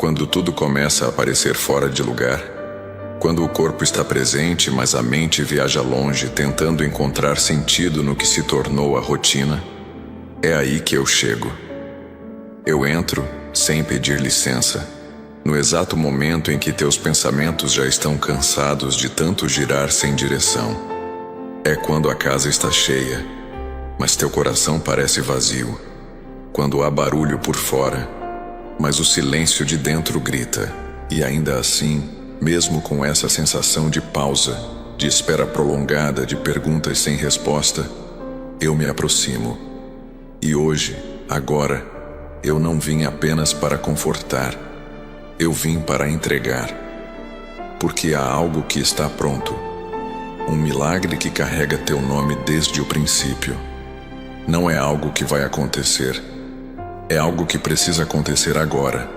quando tudo começa a parecer fora de lugar, quando o corpo está presente, mas a mente viaja longe, tentando encontrar sentido no que se tornou a rotina, é aí que eu chego. Eu entro, sem pedir licença, no exato momento em que teus pensamentos já estão cansados de tanto girar sem direção. É quando a casa está cheia, mas teu coração parece vazio. Quando há barulho por fora, mas o silêncio de dentro grita. E ainda assim, mesmo com essa sensação de pausa, de espera prolongada, de perguntas sem resposta, eu me aproximo. E hoje, agora, eu não vim apenas para confortar, eu vim para entregar. Porque há algo que está pronto, um milagre que carrega teu nome desde o princípio. Não é algo que vai acontecer, é algo que precisa acontecer agora.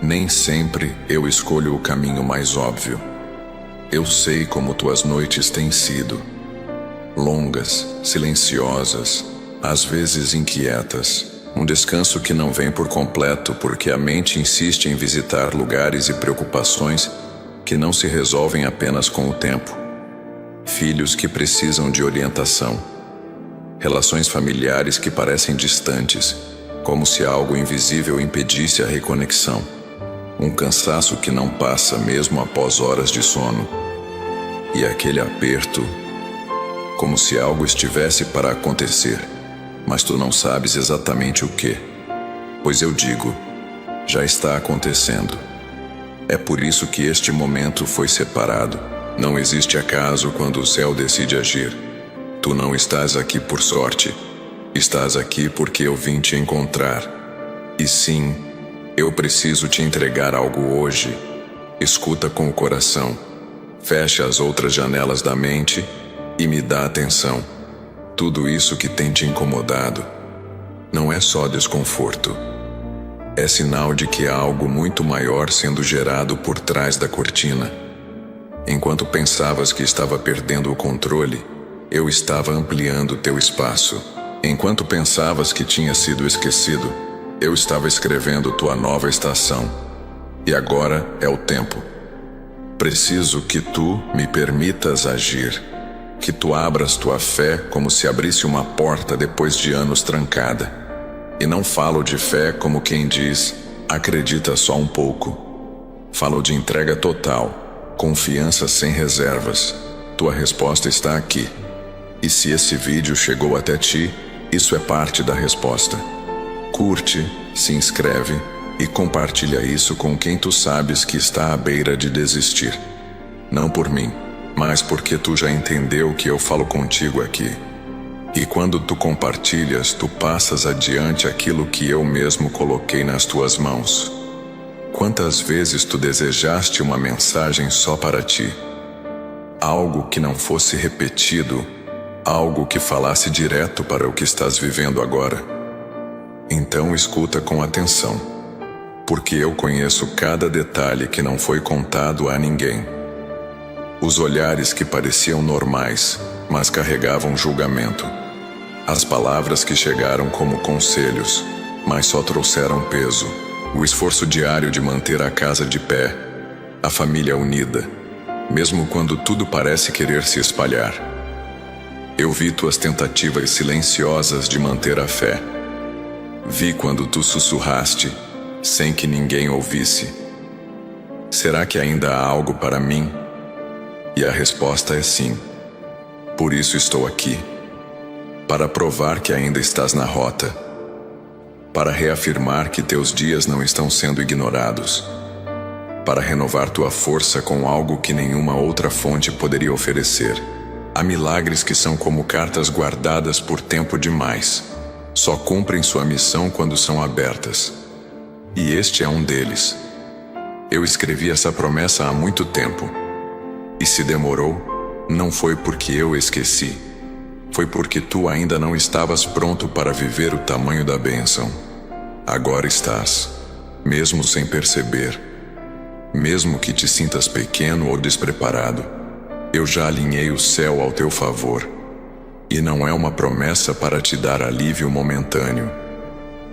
Nem sempre eu escolho o caminho mais óbvio. Eu sei como tuas noites têm sido. Longas, silenciosas, às vezes inquietas. Um descanso que não vem por completo porque a mente insiste em visitar lugares e preocupações que não se resolvem apenas com o tempo. Filhos que precisam de orientação. Relações familiares que parecem distantes, como se algo invisível impedisse a reconexão. Um cansaço que não passa mesmo após horas de sono. E aquele aperto, como se algo estivesse para acontecer, mas tu não sabes exatamente o que. Pois eu digo, já está acontecendo. É por isso que este momento foi separado. Não existe acaso quando o céu decide agir. Tu não estás aqui por sorte. Estás aqui porque eu vim te encontrar. E sim, eu preciso te entregar algo hoje. Escuta com o coração. Fecha as outras janelas da mente e me dá atenção. Tudo isso que tem te incomodado não é só desconforto. É sinal de que há algo muito maior sendo gerado por trás da cortina. Enquanto pensavas que estava perdendo o controle, eu estava ampliando teu espaço. Enquanto pensavas que tinha sido esquecido, eu estava escrevendo tua nova estação. E agora é o tempo. Preciso que tu me permitas agir. Que tu abras tua fé como se abrisse uma porta depois de anos trancada. E não falo de fé como quem diz, acredita só um pouco. Falo de entrega total, confiança sem reservas. Tua resposta está aqui. E se esse vídeo chegou até ti, isso é parte da resposta. Curte, se inscreve e compartilha isso com quem tu sabes que está à beira de desistir. Não por mim, mas porque tu já entendeu que eu falo contigo aqui. E quando tu compartilhas, tu passas adiante aquilo que eu mesmo coloquei nas tuas mãos. Quantas vezes tu desejaste uma mensagem só para ti? Algo que não fosse repetido, algo que falasse direto para o que estás vivendo agora. Então escuta com atenção, porque eu conheço cada detalhe que não foi contado a ninguém. Os olhares que pareciam normais, mas carregavam julgamento. As palavras que chegaram como conselhos, mas só trouxeram peso. O esforço diário de manter a casa de pé, a família unida, mesmo quando tudo parece querer se espalhar. Eu vi tuas tentativas silenciosas de manter a fé. Vi quando tu sussurraste, sem que ninguém ouvisse. Será que ainda há algo para mim? E a resposta é sim. Por isso estou aqui. Para provar que ainda estás na rota. Para reafirmar que teus dias não estão sendo ignorados. Para renovar tua força com algo que nenhuma outra fonte poderia oferecer. Há milagres que são como cartas guardadas por tempo demais. Só cumprem sua missão quando são abertas. E este é um deles. Eu escrevi essa promessa há muito tempo. E se demorou, não foi porque eu esqueci. Foi porque tu ainda não estavas pronto para viver o tamanho da bênção. Agora estás, mesmo sem perceber. Mesmo que te sintas pequeno ou despreparado, eu já alinhei o céu ao teu favor. E não é uma promessa para te dar alívio momentâneo.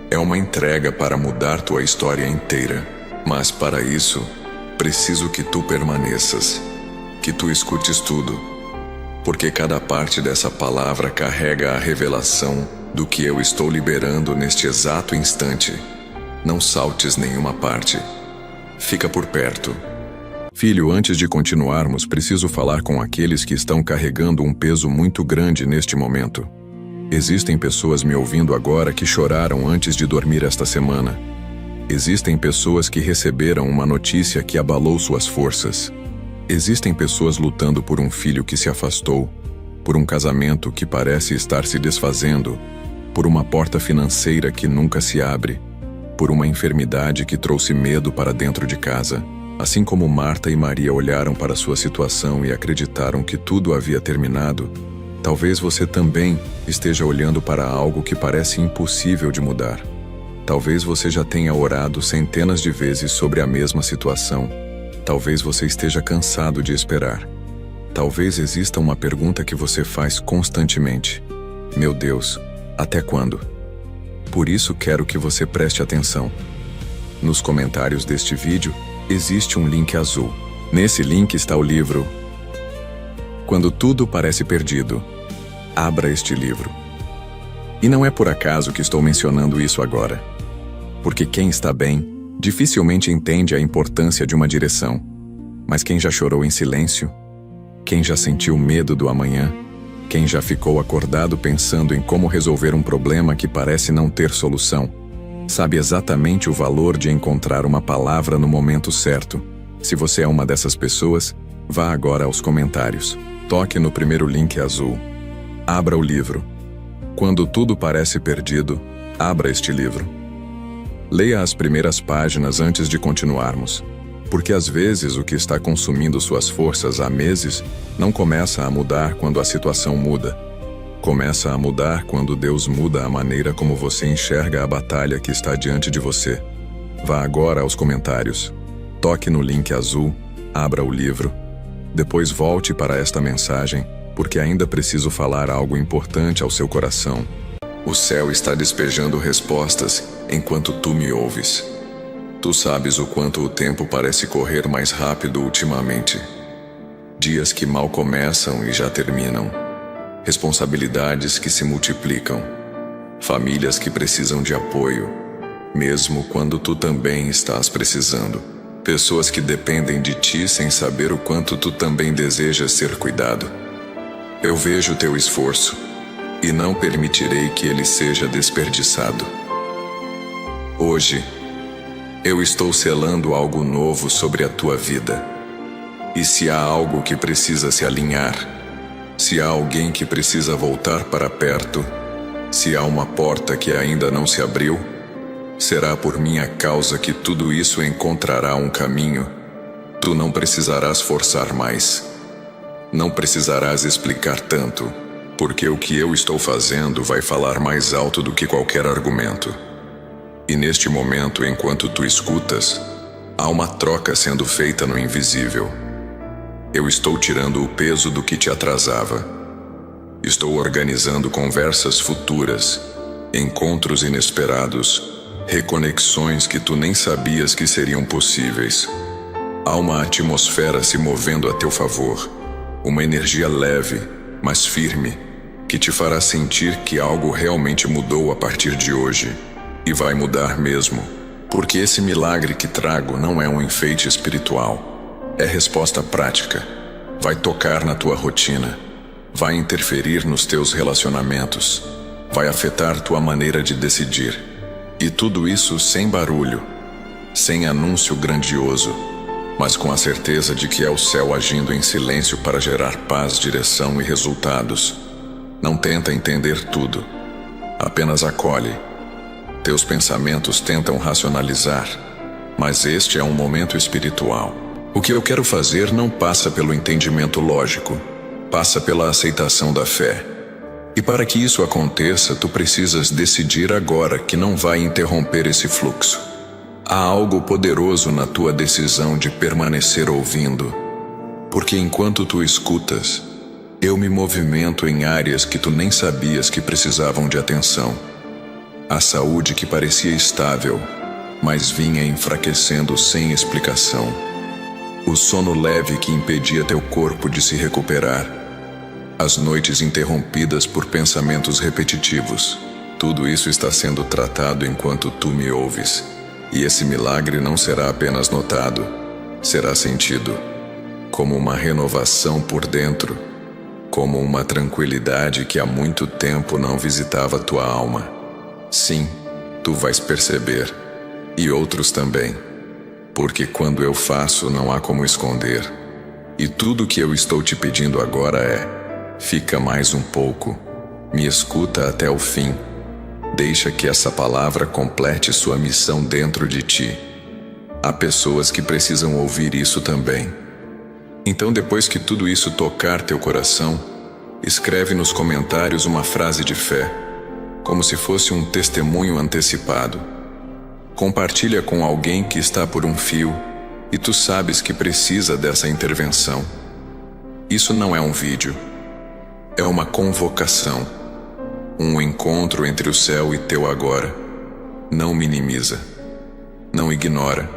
É uma entrega para mudar tua história inteira. Mas para isso, preciso que tu permaneças, que tu escutes tudo, porque cada parte dessa palavra carrega a revelação do que eu estou liberando neste exato instante. Não saltes nenhuma parte. Fica por perto. Filho, antes de continuarmos, preciso falar com aqueles que estão carregando um peso muito grande neste momento. Existem pessoas me ouvindo agora que choraram antes de dormir esta semana. Existem pessoas que receberam uma notícia que abalou suas forças. Existem pessoas lutando por um filho que se afastou, por um casamento que parece estar se desfazendo, por uma porta financeira que nunca se abre, por uma enfermidade que trouxe medo para dentro de casa. Assim como Marta e Maria olharam para sua situação e acreditaram que tudo havia terminado, talvez você também esteja olhando para algo que parece impossível de mudar. Talvez você já tenha orado centenas de vezes sobre a mesma situação. Talvez você esteja cansado de esperar. Talvez exista uma pergunta que você faz constantemente: meu Deus, até quando? Por isso quero que você preste atenção. Nos comentários deste vídeo, existe um link azul. Nesse link está o livro Quando Tudo Parece Perdido. Abra este livro. E não é por acaso que estou mencionando isso agora. Porque quem está bem, dificilmente entende a importância de uma direção. Mas quem já chorou em silêncio? Quem já sentiu medo do amanhã? Quem já ficou acordado pensando em como resolver um problema que parece não ter solução? Sabe exatamente o valor de encontrar uma palavra no momento certo. Se você é uma dessas pessoas, vá agora aos comentários. Toque no primeiro link azul. Abra o livro. Quando tudo parece perdido, abra este livro. Leia as primeiras páginas antes de continuarmos, porque às vezes o que está consumindo suas forças há meses não começa a mudar quando a situação muda. Começa a mudar quando Deus muda a maneira como você enxerga a batalha que está diante de você. Vá agora aos comentários. Toque no link azul, abra o livro. Depois volte para esta mensagem, porque ainda preciso falar algo importante ao seu coração. O céu está despejando respostas enquanto tu me ouves. Tu sabes o quanto o tempo parece correr mais rápido ultimamente. Dias que mal começam e já terminam. Responsabilidades que se multiplicam. Famílias que precisam de apoio, mesmo quando tu também estás precisando. Pessoas que dependem de ti sem saber o quanto tu também desejas ser cuidado. Eu vejo teu esforço e não permitirei que ele seja desperdiçado. Hoje, eu estou selando algo novo sobre a tua vida. E se há algo que precisa se alinhar, se há alguém que precisa voltar para perto, se há uma porta que ainda não se abriu, será por minha causa que tudo isso encontrará um caminho. Tu não precisarás forçar mais. Não precisarás explicar tanto, porque o que eu estou fazendo vai falar mais alto do que qualquer argumento. E neste momento, enquanto tu escutas, há uma troca sendo feita no invisível. Eu estou tirando o peso do que te atrasava. Estou organizando conversas futuras, encontros inesperados, reconexões que tu nem sabias que seriam possíveis. Há uma atmosfera se movendo a teu favor, uma energia leve, mas firme, que te fará sentir que algo realmente mudou a partir de hoje. E vai mudar mesmo, porque esse milagre que trago não é um enfeite espiritual, é resposta prática. Vai tocar na tua rotina, vai interferir nos teus relacionamentos, vai afetar tua maneira de decidir. E tudo isso sem barulho, sem anúncio grandioso, mas com a certeza de que é o céu agindo em silêncio para gerar paz, direção e resultados. Não tenta entender tudo, apenas acolhe. Teus pensamentos tentam racionalizar, mas este é um momento espiritual. O que eu quero fazer não passa pelo entendimento lógico, passa pela aceitação da fé. E para que isso aconteça, tu precisas decidir agora que não vai interromper esse fluxo. Há algo poderoso na tua decisão de permanecer ouvindo, porque enquanto tu escutas, eu me movimento em áreas que tu nem sabias que precisavam de atenção. A saúde que parecia estável, mas vinha enfraquecendo sem explicação. O sono leve que impedia teu corpo de se recuperar. As noites interrompidas por pensamentos repetitivos. Tudo isso está sendo tratado enquanto tu me ouves. E esse milagre não será apenas notado, será sentido. Como uma renovação por dentro. Como uma tranquilidade que há muito tempo não visitava tua alma. Sim, tu vais perceber. E outros também. Porque quando eu faço, não há como esconder. E tudo que eu estou te pedindo agora é: fica mais um pouco. Me escuta até o fim. Deixa que essa palavra complete sua missão dentro de ti. Há pessoas que precisam ouvir isso também. Então, depois que tudo isso tocar teu coração, escreve nos comentários uma frase de fé, como se fosse um testemunho antecipado. Compartilha com alguém que está por um fio e tu sabes que precisa dessa intervenção. Isso não é um vídeo. É uma convocação. Um encontro entre o céu e teu agora. Não minimiza. Não ignora.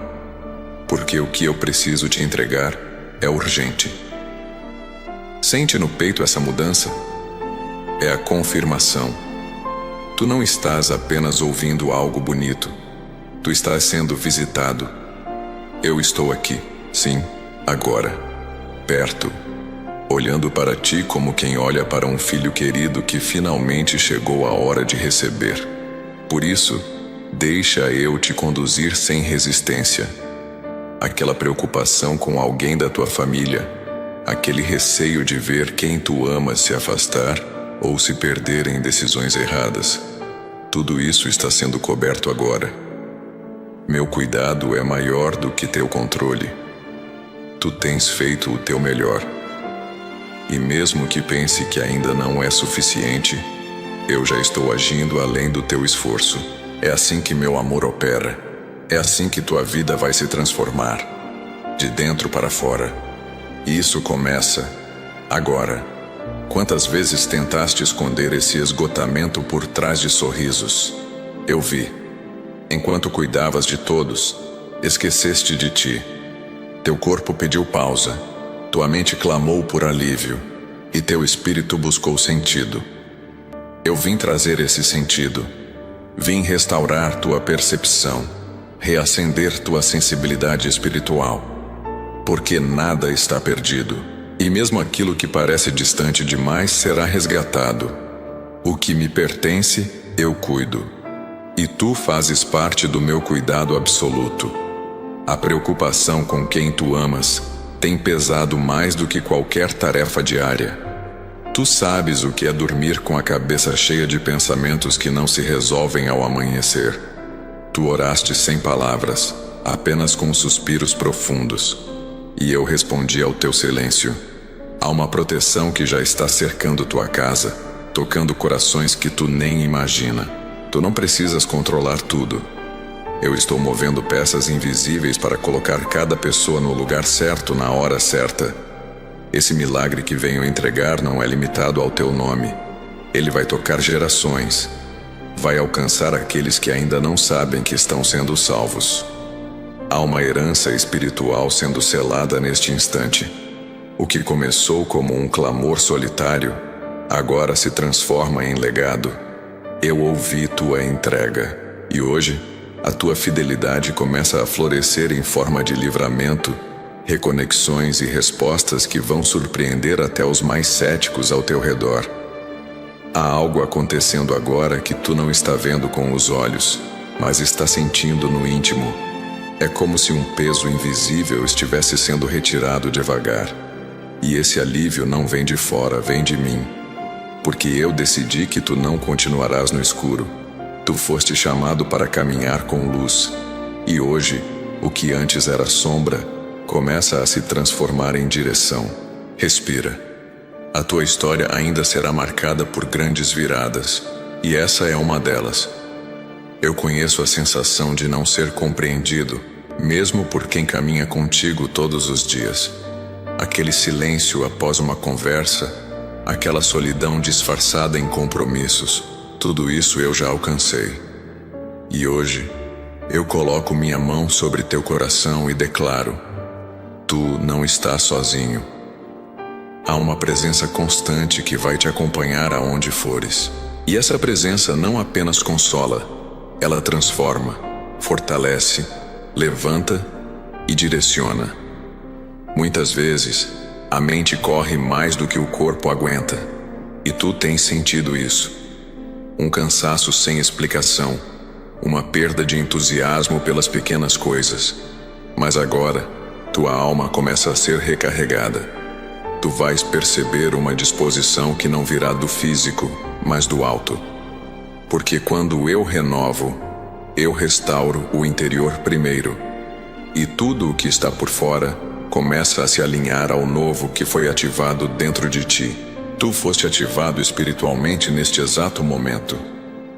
Porque o que eu preciso te entregar é urgente. Sente no peito essa mudança? É a confirmação. Tu não estás apenas ouvindo algo bonito. Tu estás sendo visitado. Eu estou aqui, sim, agora, perto, olhando para ti como quem olha para um filho querido que finalmente chegou a hora de receber. Por isso, deixa eu te conduzir sem resistência. Aquela preocupação com alguém da tua família, aquele receio de ver quem tu amas se afastar ou se perder em decisões erradas. Tudo isso está sendo coberto agora. Meu cuidado é maior do que teu controle. Tu tens feito o teu melhor. E mesmo que pense que ainda não é suficiente, eu já estou agindo além do teu esforço. É assim que meu amor opera. É assim que tua vida vai se transformar. De dentro para fora. E isso começa agora. Quantas vezes tentaste esconder esse esgotamento por trás de sorrisos? Eu vi. Enquanto cuidavas de todos, esqueceste de ti. Teu corpo pediu pausa, tua mente clamou por alívio, e teu espírito buscou sentido. Eu vim trazer esse sentido. Vim restaurar tua percepção, reacender tua sensibilidade espiritual. Porque nada está perdido, e mesmo aquilo que parece distante demais será resgatado. O que me pertence, eu cuido. E tu fazes parte do meu cuidado absoluto. A preocupação com quem tu amas tem pesado mais do que qualquer tarefa diária. Tu sabes o que é dormir com a cabeça cheia de pensamentos que não se resolvem ao amanhecer. Tu oraste sem palavras, apenas com suspiros profundos. E eu respondi ao teu silêncio. Há uma proteção que já está cercando tua casa, tocando corações que tu nem imagina. Tu não precisas controlar tudo. Eu estou movendo peças invisíveis para colocar cada pessoa no lugar certo na hora certa. Esse milagre que venho entregar não é limitado ao teu nome. Ele vai tocar gerações. Vai alcançar aqueles que ainda não sabem que estão sendo salvos. Há uma herança espiritual sendo selada neste instante. O que começou como um clamor solitário, agora se transforma em legado. Eu ouvi tua entrega, e hoje, a tua fidelidade começa a florescer em forma de livramento, reconexões e respostas que vão surpreender até os mais céticos ao teu redor. Há algo acontecendo agora que tu não está vendo com os olhos, mas está sentindo no íntimo. É como se um peso invisível estivesse sendo retirado devagar. E esse alívio não vem de fora, vem de mim. Porque eu decidi que tu não continuarás no escuro. Tu foste chamado para caminhar com luz. E hoje, o que antes era sombra, começa a se transformar em direção. Respira. A tua história ainda será marcada por grandes viradas. E essa é uma delas. Eu conheço a sensação de não ser compreendido, mesmo por quem caminha contigo todos os dias. Aquele silêncio após uma conversa, aquela solidão disfarçada em compromissos, tudo isso eu já alcancei. E hoje, Eu coloco minha mão sobre teu coração e declaro: tu não estás sozinho. Há uma presença constante que vai te acompanhar aonde fores. E essa presença não apenas consola, ela transforma, fortalece, levanta e direciona. Muitas vezes, a mente corre mais do que o corpo aguenta, e tu tens sentido isso. Um cansaço sem explicação, uma perda de entusiasmo pelas pequenas coisas. Mas agora, tua alma começa a ser recarregada. Tu vais perceber uma disposição que não virá do físico, mas do alto. Porque quando eu renovo, eu restauro o interior primeiro, e tudo o que está por fora começa a se alinhar ao novo que foi ativado dentro de ti. Tu foste ativado espiritualmente neste exato momento.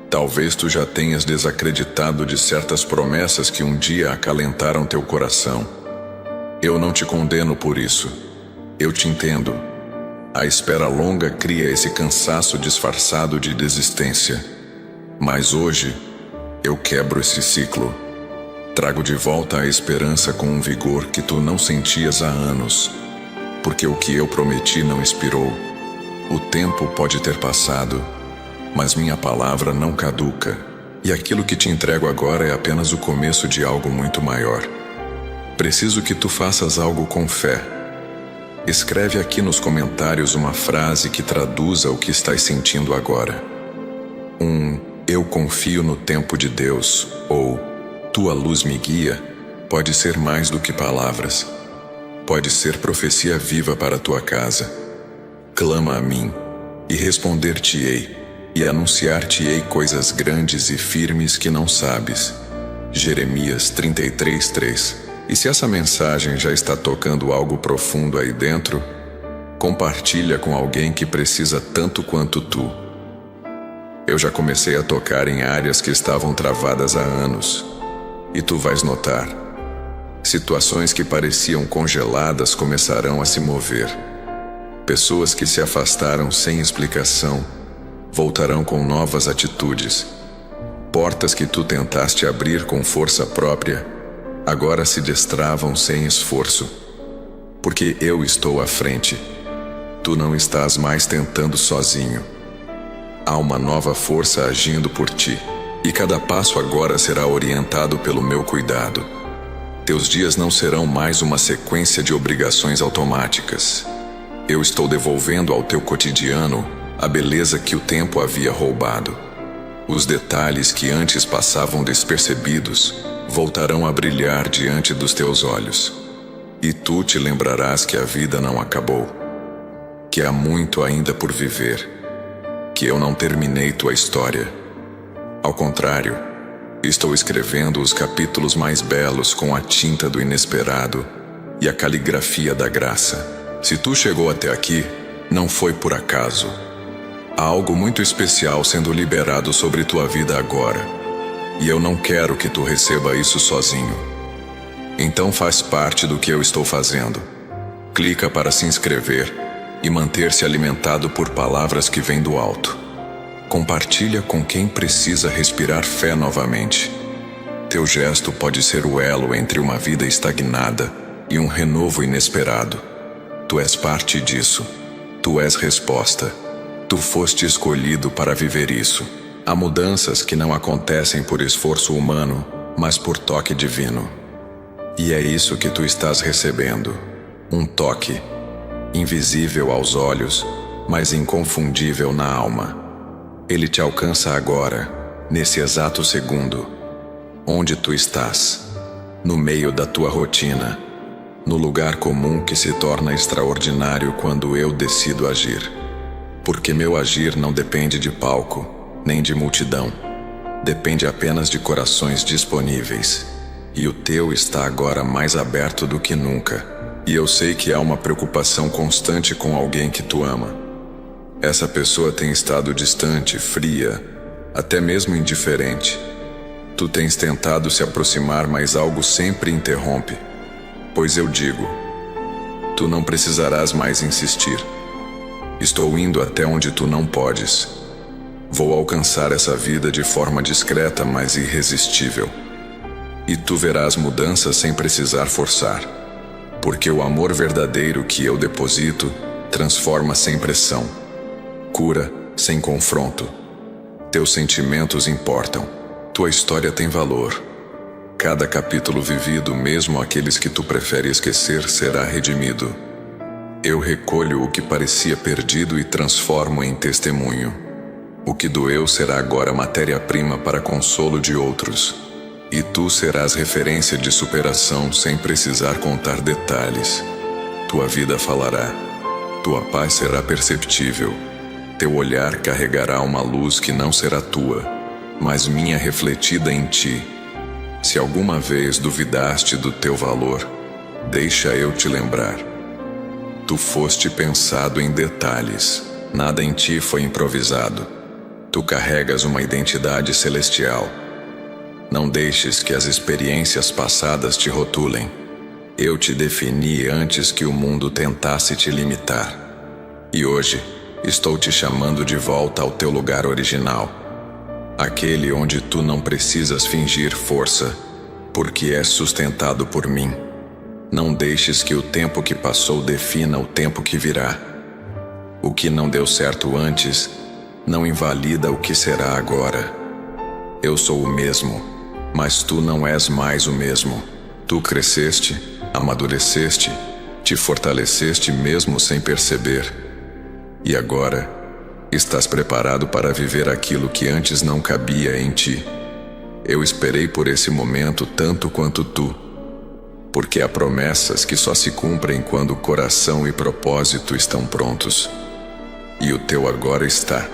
Talvez tu já tenhas desacreditado de certas promessas que um dia acalentaram teu coração. Eu não te condeno por isso. Eu te entendo. A espera longa cria esse cansaço disfarçado de desistência. Mas hoje, eu quebro esse ciclo. Trago de volta a esperança com um vigor que tu não sentias há anos. Porque o que eu prometi não expirou. O tempo pode ter passado, mas minha palavra não caduca. E aquilo que te entrego agora é apenas o começo de algo muito maior. Preciso que tu faças algo com fé. Escreve aqui nos comentários uma frase que traduza o que estás sentindo agora. Eu confio no tempo de Deus, ou tua luz me guia, pode ser mais do que palavras. Pode ser profecia viva para tua casa. Clama a mim, e responder-te-ei, e anunciar-te-ei coisas grandes e firmes que não sabes. Jeremias 33:3. E se essa mensagem já está tocando algo profundo aí dentro, compartilha com alguém que precisa tanto quanto tu. Eu já comecei a tocar em áreas que estavam travadas há anos, e tu vais notar. Situações que pareciam congeladas começarão a se mover. Pessoas que se afastaram sem explicação voltarão com novas atitudes. Portas que tu tentaste abrir com força própria agora se destravam sem esforço. Porque eu estou à frente. Tu não estás mais tentando sozinho. Há uma nova força agindo por ti, e cada passo agora será orientado pelo meu cuidado. Teus dias não serão mais uma sequência de obrigações automáticas. Eu estou devolvendo ao teu cotidiano a beleza que o tempo havia roubado. Os detalhes que antes passavam despercebidos voltarão a brilhar diante dos teus olhos. E tu te lembrarás que a vida não acabou, que há muito ainda por viver, que eu não terminei tua história. Ao contrário, estou escrevendo os capítulos mais belos com a tinta do inesperado e a caligrafia da graça. Se tu chegou até aqui, não foi por acaso. Há algo muito especial sendo liberado sobre tua vida agora. E eu não quero que tu receba isso sozinho. Então faz parte do que eu estou fazendo. Clica para se inscrever e manter-se alimentado por palavras que vêm do alto. Compartilha com quem precisa respirar fé novamente. Teu gesto pode ser o elo entre uma vida estagnada e um renovo inesperado. Tu és parte disso. Tu és resposta. Tu foste escolhido para viver isso. Há mudanças que não acontecem por esforço humano, mas por toque divino. E é isso que tu estás recebendo. Um toque, invisível aos olhos, mas inconfundível na alma. Ele te alcança agora, nesse exato segundo. Onde tu estás? No meio da tua rotina. No lugar comum que se torna extraordinário quando eu decido agir. Porque meu agir não depende de palco, nem de multidão. Depende apenas de corações disponíveis. E o teu está agora mais aberto do que nunca. E eu sei que há uma preocupação constante com alguém que tu ama. Essa pessoa tem estado distante, fria, até mesmo indiferente. Tu tens tentado se aproximar, mas algo sempre interrompe. Pois eu digo, tu não precisarás mais insistir. Estou indo até onde tu não podes. Vou alcançar essa vida de forma discreta, mas irresistível. e tu verás mudanças sem precisar forçar. Porque o amor verdadeiro que eu deposito transforma sem pressão, cura sem confronto. Teus sentimentos importam, tua história tem valor. Cada capítulo vivido, mesmo aqueles que tu prefere esquecer, será redimido. Eu recolho o que parecia perdido e transformo em testemunho. O que doeu será agora matéria-prima para consolo de outros. E tu serás referência de superação sem precisar contar detalhes. Tua vida falará. Tua paz será perceptível. Teu olhar carregará uma luz que não será tua, mas minha refletida em ti. Se alguma vez duvidaste do teu valor, deixa eu te lembrar. Tu foste pensado em detalhes. Nada em ti foi improvisado. Tu carregas uma identidade celestial. Não deixes que as experiências passadas te rotulem. Eu te defini antes que o mundo tentasse te limitar. E hoje, estou te chamando de volta ao teu lugar original. Aquele onde tu não precisas fingir força, porque és sustentado por mim. Não deixes que o tempo que passou defina o tempo que virá. O que não deu certo antes, não invalida o que será agora. Eu sou o mesmo. Mas tu não és mais o mesmo. Tu cresceste, amadureceste, te fortaleceste mesmo sem perceber. E agora, estás preparado para viver aquilo que antes não cabia em ti. Eu esperei por esse momento tanto quanto tu, porque há promessas que só se cumprem quando coração e propósito estão prontos. E o teu agora está.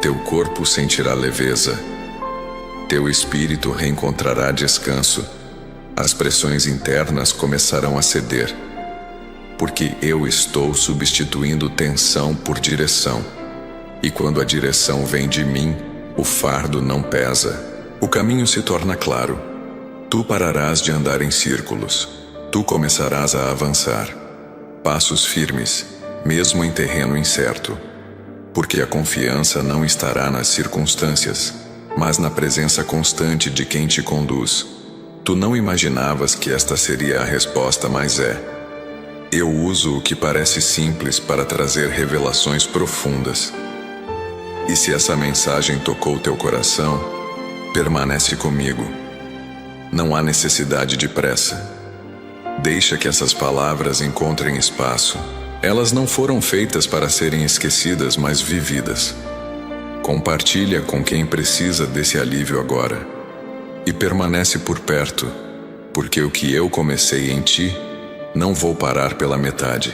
Teu corpo sentirá leveza. Teu espírito reencontrará descanso. As pressões internas começarão a ceder, porque eu estou substituindo tensão por direção. E quando a direção vem de mim, o fardo não pesa. O caminho se torna claro. Tu pararás de andar em círculos. Tu começarás a avançar. Passos firmes, mesmo em terreno incerto. Porque a confiança não estará nas circunstâncias, mas na presença constante de quem te conduz. Tu não imaginavas que esta seria a resposta, mas é. Eu uso o que parece simples para trazer revelações profundas. E se essa mensagem tocou teu coração, permanece comigo. Não há necessidade de pressa. Deixa que essas palavras encontrem espaço. Elas não foram feitas para serem esquecidas, mas vividas. Compartilha com quem precisa desse alívio agora. E permanece por perto, porque o que eu comecei em ti, não vou parar pela metade.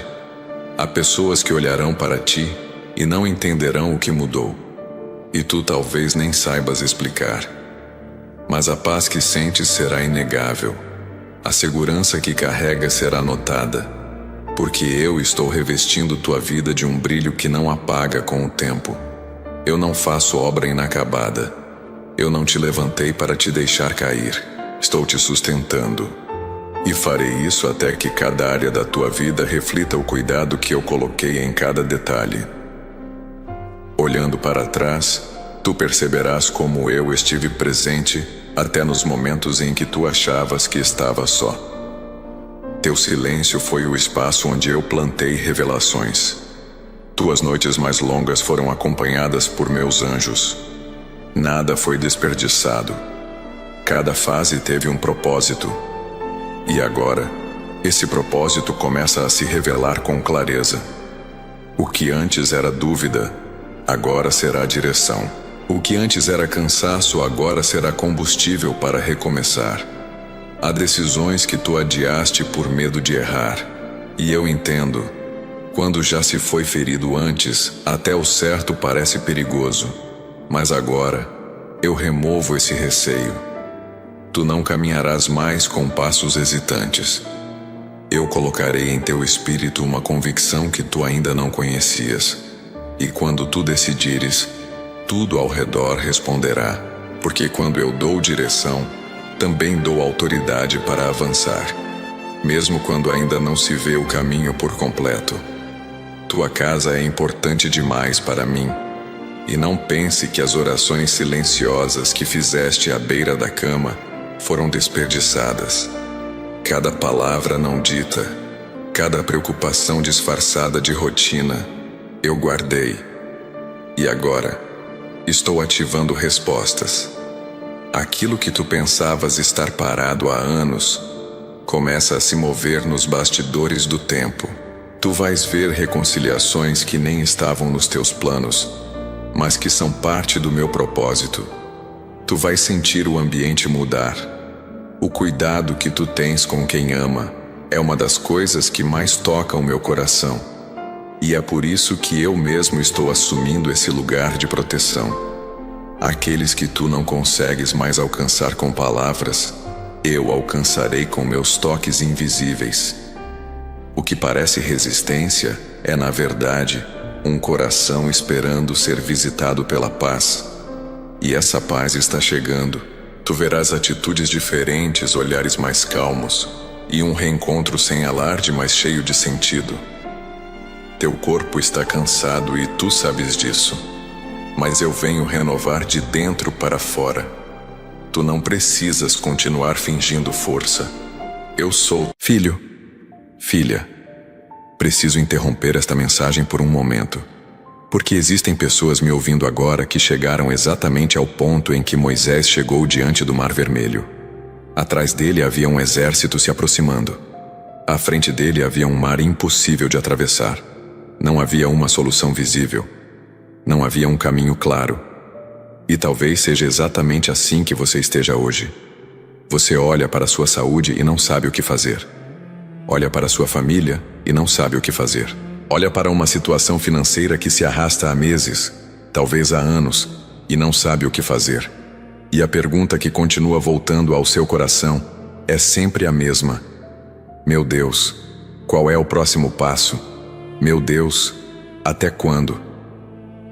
Há pessoas que olharão para ti e não entenderão o que mudou. E tu talvez nem saibas explicar. Mas a paz que sentes será inegável. A segurança que carregas será notada, porque eu estou revestindo tua vida de um brilho que não apaga com o tempo. Eu não faço obra inacabada. Eu não te levantei para te deixar cair. Estou te sustentando. E farei isso até que cada área da tua vida reflita o cuidado que eu coloquei em cada detalhe. Olhando para trás, tu perceberás como eu estive presente até nos momentos em que tu achavas que estava só. Teu silêncio foi o espaço onde eu plantei revelações. Tuas noites mais longas foram acompanhadas por meus anjos. Nada foi desperdiçado. Cada fase teve um propósito. E agora, esse propósito começa a se revelar com clareza. O que antes era dúvida, agora será direção. O que antes era cansaço, agora será combustível para recomeçar. Há decisões que tu adiaste por medo de errar. E eu entendo. Quando já se foi ferido antes, até o certo parece perigoso. Mas agora, eu removo esse receio. Tu não caminharás mais com passos hesitantes. Eu colocarei em teu espírito uma convicção que tu ainda não conhecias. E quando tu decidires, tudo ao redor responderá. Porque quando eu dou direção, também dou autoridade para avançar. Mesmo quando ainda não se vê o caminho por completo. Tua casa é importante demais para mim. E não pense que as orações silenciosas que fizeste à beira da cama foram desperdiçadas. Cada palavra não dita, cada preocupação disfarçada de rotina, eu guardei. E agora, estou ativando respostas. Aquilo que tu pensavas estar parado há anos, começa a se mover nos bastidores do tempo. Tu vais ver reconciliações que nem estavam nos teus planos, mas que são parte do meu propósito. Tu vais sentir o ambiente mudar. O cuidado que tu tens com quem ama é uma das coisas que mais tocam o meu coração. E é por isso que eu mesmo estou assumindo esse lugar de proteção. Aqueles que tu não consegues mais alcançar com palavras, eu alcançarei com meus toques invisíveis. O que parece resistência é, na verdade, um coração esperando ser visitado pela paz. E essa paz está chegando. Tu verás atitudes diferentes, olhares mais calmos e um reencontro sem alarde, mas cheio de sentido. Teu corpo está cansado e tu sabes disso. Mas eu venho renovar de dentro para fora. Tu não precisas continuar fingindo força. Eu sou filho, filha. Preciso interromper esta mensagem por um momento, porque existem pessoas me ouvindo agora que chegaram exatamente ao ponto em que Moisés chegou diante do Mar Vermelho. Atrás dele havia um exército se aproximando. À frente dele havia um mar impossível de atravessar. Não havia uma solução visível. Não havia um caminho claro. E talvez seja exatamente assim que você esteja hoje. Você olha para a sua saúde e não sabe o que fazer. Olha para a sua família e não sabe o que fazer. Olha para uma situação financeira que se arrasta há meses, talvez há anos, e não sabe o que fazer. E a pergunta que continua voltando ao seu coração é sempre a mesma. Meu Deus, qual é o próximo passo? Meu Deus, até quando?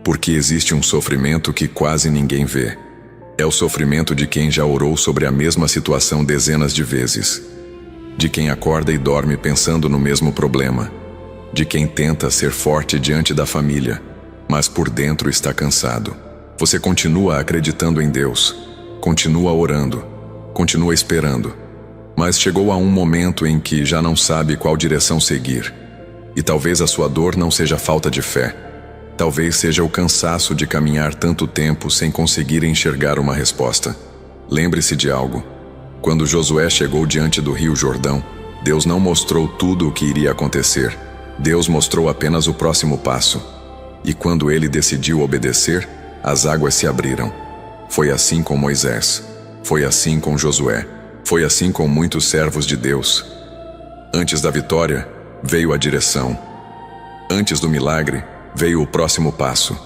Porque existe um sofrimento que quase ninguém vê. É o sofrimento de quem já orou sobre a mesma situação dezenas de vezes. De quem acorda e dorme pensando no mesmo problema. De quem tenta ser forte diante da família, mas por dentro está cansado. Você continua acreditando em Deus, continua orando, continua esperando, mas chegou a um momento em que já não sabe qual direção seguir. E talvez a sua dor não seja falta de fé. Talvez seja o cansaço de caminhar tanto tempo sem conseguir enxergar uma resposta. Lembre-se de algo. Quando Josué chegou diante do rio Jordão, Deus não mostrou tudo o que iria acontecer. Deus mostrou apenas o próximo passo. E quando ele decidiu obedecer, as águas se abriram. Foi assim com Moisés. Foi assim com Josué. Foi assim com muitos servos de Deus. Antes da vitória, veio a direção. Antes do milagre, veio o próximo passo.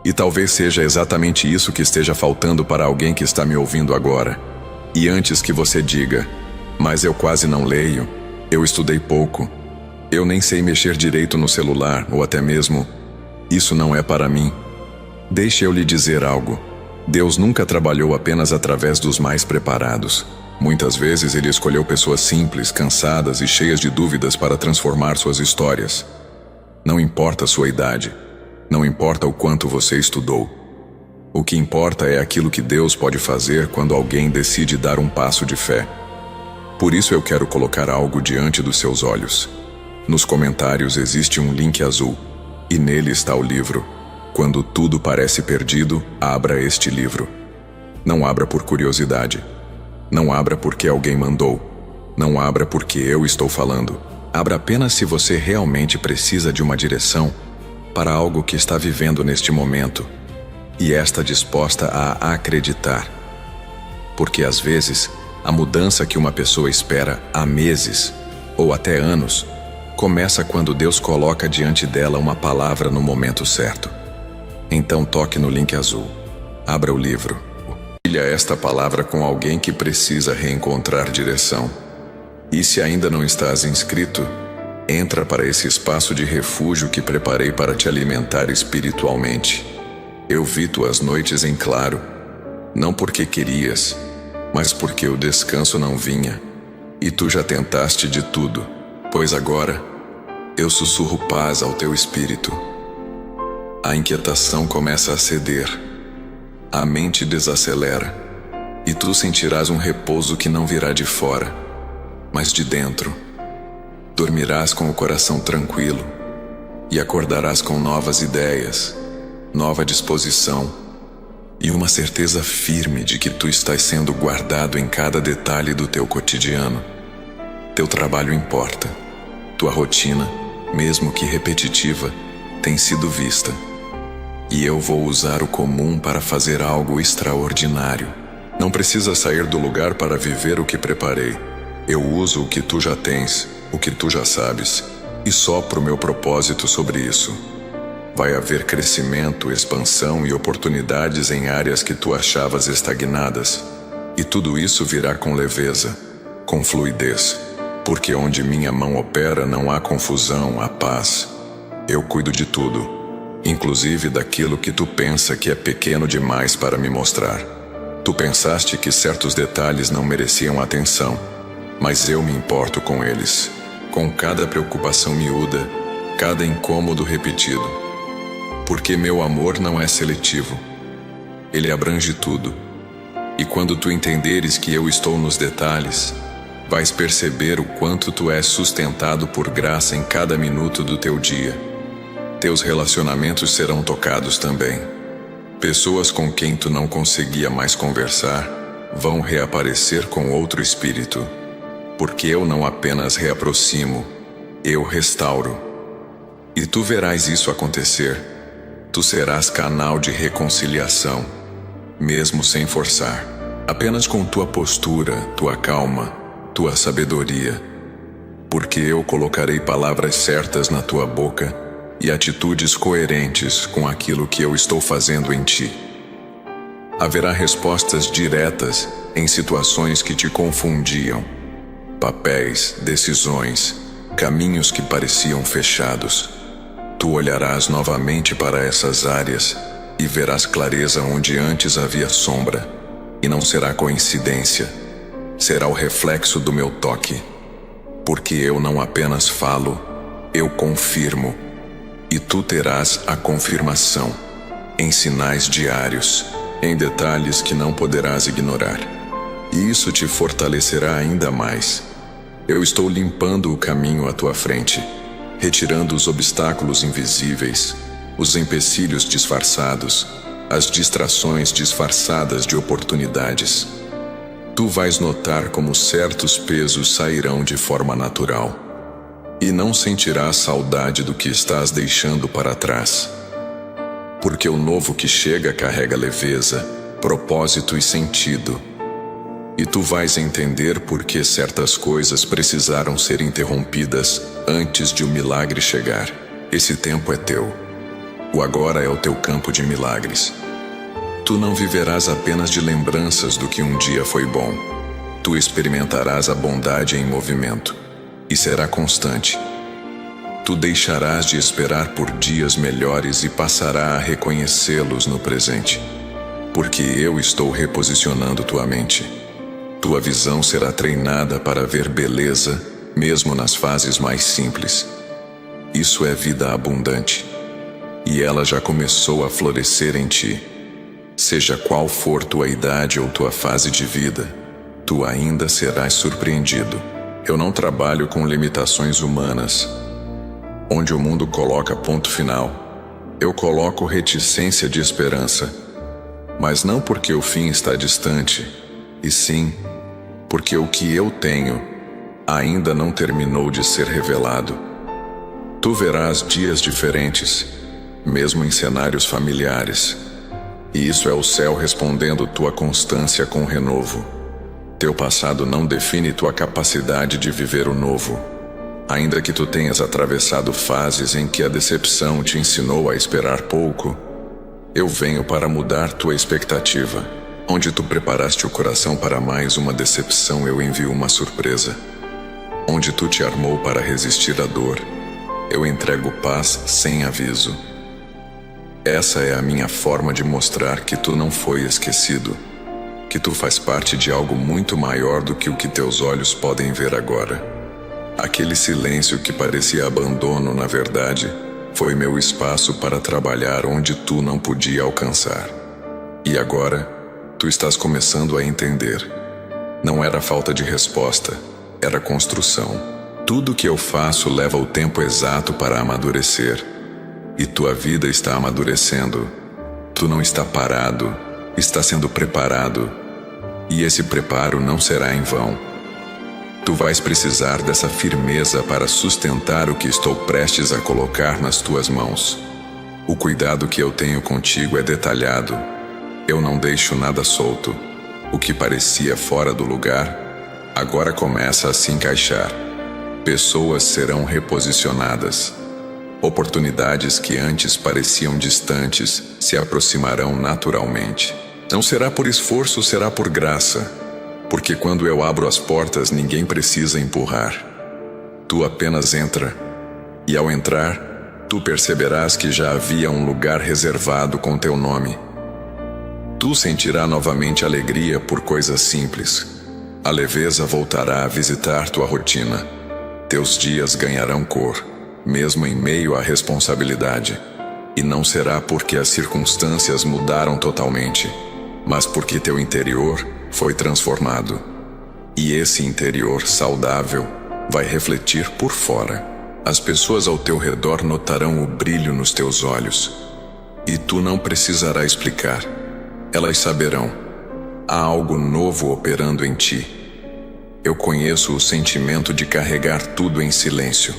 E talvez seja exatamente isso que esteja faltando para alguém que está me ouvindo agora. E antes que você diga, mas eu quase não leio, eu estudei pouco, eu nem sei mexer direito no celular, ou até mesmo, isso não é para mim. Deixe eu lhe dizer algo. Deus nunca trabalhou apenas através dos mais preparados. Muitas vezes ele escolheu pessoas simples, cansadas e cheias de dúvidas para transformar suas histórias. Não importa a sua idade, não importa o quanto você estudou. O que importa é aquilo que Deus pode fazer quando alguém decide dar um passo de fé. Por isso eu quero colocar algo diante dos seus olhos. Nos comentários existe um link azul, e nele está o livro. Quando tudo parece perdido, abra este livro. Não abra por curiosidade. Não abra porque alguém mandou. Não abra porque eu estou falando. Abra apenas se você realmente precisa de uma direção para algo que está vivendo neste momento e está disposta a acreditar. Porque às vezes, a mudança que uma pessoa espera há meses ou até anos começa quando Deus coloca diante dela uma palavra no momento certo. Então toque no link azul. Abra o livro. Compartilhe esta palavra com alguém que precisa reencontrar direção. E se ainda não estás inscrito, entra para esse espaço de refúgio que preparei para te alimentar espiritualmente. Eu vi tuas noites em claro, não porque querias, mas porque o descanso não vinha. E tu já tentaste de tudo, pois agora eu sussurro paz ao teu espírito. A inquietação começa a ceder, a mente desacelera, e tu sentirás um repouso que não virá de fora, mas de dentro. Dormirás com o coração tranquilo e acordarás com novas ideias, nova disposição e uma certeza firme de que tu estás sendo guardado em cada detalhe do teu cotidiano. Teu trabalho importa. Tua rotina, mesmo que repetitiva, tem sido vista. E eu vou usar o comum para fazer algo extraordinário. Não precisa sair do lugar para viver o que preparei. Eu uso o que tu já tens, o que tu já sabes, e sopro meu propósito sobre isso. Vai haver crescimento, expansão e oportunidades em áreas que tu achavas estagnadas. E tudo isso virá com leveza, com fluidez, porque onde minha mão opera não há confusão, há paz. Eu cuido de tudo, inclusive daquilo que tu pensa que é pequeno demais para me mostrar. Tu pensaste que certos detalhes não mereciam atenção, mas eu me importo com eles, com cada preocupação miúda, cada incômodo repetido. Porque meu amor não é seletivo. Ele abrange tudo. E quando tu entenderes que eu estou nos detalhes, vais perceber o quanto tu és sustentado por graça em cada minuto do teu dia. Teus relacionamentos serão tocados também. Pessoas com quem tu não conseguia mais conversar vão reaparecer com outro espírito. Porque eu não apenas reaproximo, eu restauro. E tu verás isso acontecer. Tu serás canal de reconciliação, mesmo sem forçar, apenas com tua postura, tua calma, tua sabedoria. Porque eu colocarei palavras certas na tua boca e atitudes coerentes com aquilo que eu estou fazendo em ti. Haverá respostas diretas em situações que te confundiam, papéis, decisões, caminhos que pareciam fechados. Tu olharás novamente para essas áreas e verás clareza onde antes havia sombra, e não será coincidência, será o reflexo do meu toque. Porque eu não apenas falo, eu confirmo, e tu terás a confirmação, em sinais diários, em detalhes que não poderás ignorar. E isso te fortalecerá ainda mais. Eu estou limpando o caminho à tua frente, retirando os obstáculos invisíveis, os empecilhos disfarçados, as distrações disfarçadas de oportunidades. Tu vais notar como certos pesos sairão de forma natural, e não sentirás saudade do que estás deixando para trás. Porque o novo que chega carrega leveza, propósito e sentido. E tu vais entender por que certas coisas precisaram ser interrompidas antes de o milagre chegar. Esse tempo é teu. O agora é o teu campo de milagres. Tu não viverás apenas de lembranças do que um dia foi bom. Tu experimentarás a bondade em movimento, e será constante. Tu deixarás de esperar por dias melhores e passará a reconhecê-los no presente. Porque eu estou reposicionando tua mente. Tua visão será treinada para ver beleza, mesmo nas fases mais simples. Isso é vida abundante. E ela já começou a florescer em ti. Seja qual for tua idade ou tua fase de vida, tu ainda serás surpreendido. Eu não trabalho com limitações humanas. Onde o mundo coloca ponto final, eu coloco reticência de esperança. Mas não porque o fim está distante, e sim porque o que eu tenho ainda não terminou de ser revelado. Tu verás dias diferentes, mesmo em cenários familiares, e isso é o céu respondendo tua constância com renovo. Teu passado não define tua capacidade de viver o novo. Ainda que tu tenhas atravessado fases em que a decepção te ensinou a esperar pouco, eu venho para mudar tua expectativa. Onde tu preparaste o coração para mais uma decepção, eu envio uma surpresa. Onde tu te armou para resistir à dor, eu entrego paz sem aviso. Essa é a minha forma de mostrar que tu não foi esquecido, que tu faz parte de algo muito maior do que o que teus olhos podem ver agora. Aquele silêncio que parecia abandono, na verdade, foi meu espaço para trabalhar onde tu não podia alcançar. E agora, Tu estás começando a entender. Não era falta de resposta, era construção. Tudo que eu faço leva o tempo exato para amadurecer. E tua vida está amadurecendo. Tu não está parado, está sendo preparado. E esse preparo não será em vão. Tu vais precisar dessa firmeza para sustentar o que estou prestes a colocar nas tuas mãos. O cuidado que eu tenho contigo é detalhado. Eu não deixo nada solto. O que parecia fora do lugar, agora começa a se encaixar. Pessoas serão reposicionadas. Oportunidades que antes pareciam distantes se aproximarão naturalmente. Não será por esforço, será por graça. Porque quando eu abro as portas, ninguém precisa empurrar. Tu apenas entra. E ao entrar, tu perceberás que já havia um lugar reservado com teu nome. Tu sentirás novamente alegria por coisas simples. A leveza voltará a visitar tua rotina. Teus dias ganharão cor, mesmo em meio à responsabilidade. E não será porque as circunstâncias mudaram totalmente, mas porque teu interior foi transformado. E esse interior saudável vai refletir por fora. As pessoas ao teu redor notarão o brilho nos teus olhos. E tu não precisarás explicar. Elas saberão. Há algo novo operando em ti. Eu conheço o sentimento de carregar tudo em silêncio.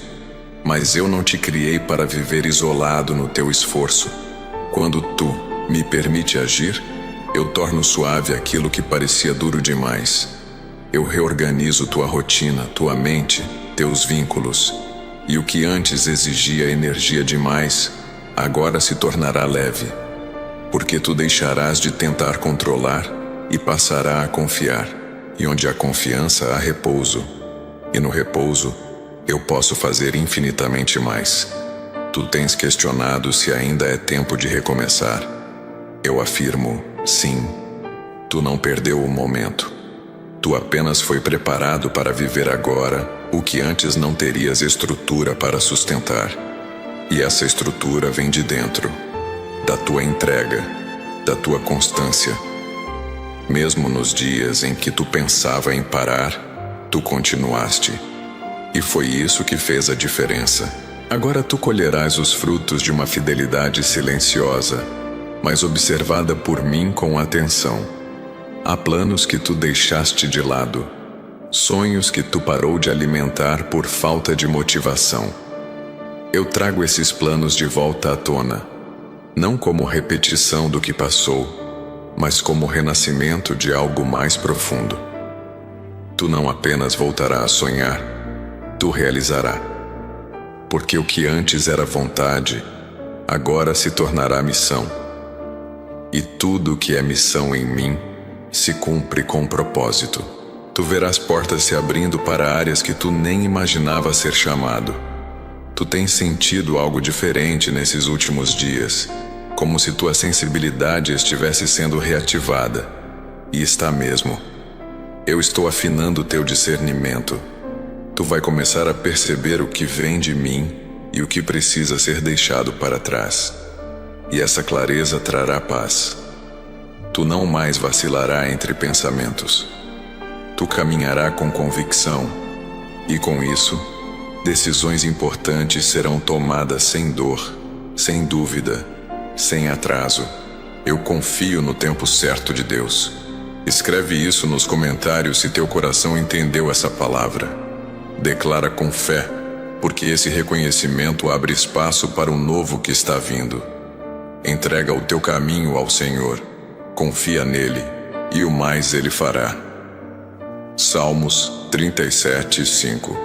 Mas eu não te criei para viver isolado no teu esforço. Quando tu me permite agir, eu torno suave aquilo que parecia duro demais. Eu reorganizo tua rotina, tua mente, teus vínculos. E o que antes exigia energia demais, agora se tornará leve. Porque tu deixarás de tentar controlar e passará a confiar. E onde há confiança, há repouso. E no repouso, eu posso fazer infinitamente mais. Tu tens questionado se ainda é tempo de recomeçar. Eu afirmo, sim. Tu não perdeu o momento. Tu apenas foi preparado para viver agora o que antes não terias estrutura para sustentar. E essa estrutura vem de dentro. Da tua entrega, da tua constância. Mesmo nos dias em que tu pensava em parar, tu continuaste. E foi isso que fez a diferença. Agora tu colherás os frutos de uma fidelidade silenciosa, mas observada por mim com atenção. Há planos que tu deixaste de lado, sonhos que tu parou de alimentar por falta de motivação. Eu trago esses planos de volta à tona. Não como repetição do que passou, mas como renascimento de algo mais profundo. Tu não apenas voltará a sonhar, tu realizará. Porque o que antes era vontade, agora se tornará missão. E tudo o que é missão em mim, se cumpre com propósito. Tu verás portas se abrindo para áreas que tu nem imaginava ser chamado. Tu tens sentido algo diferente nesses últimos dias, como se tua sensibilidade estivesse sendo reativada. E está mesmo. Eu estou afinando teu discernimento. Tu vai começar a perceber o que vem de mim e o que precisa ser deixado para trás. E essa clareza trará paz. Tu não mais vacilará entre pensamentos. Tu caminhará com convicção. E com isso, decisões importantes serão tomadas sem dor, sem dúvida, sem atraso. Eu confio no tempo certo de Deus. Escreve isso nos comentários se teu coração entendeu essa palavra. Declara com fé, porque esse reconhecimento abre espaço para o novo que está vindo. Entrega o teu caminho ao Senhor, confia nele, e o mais ele fará. Salmos 37:5.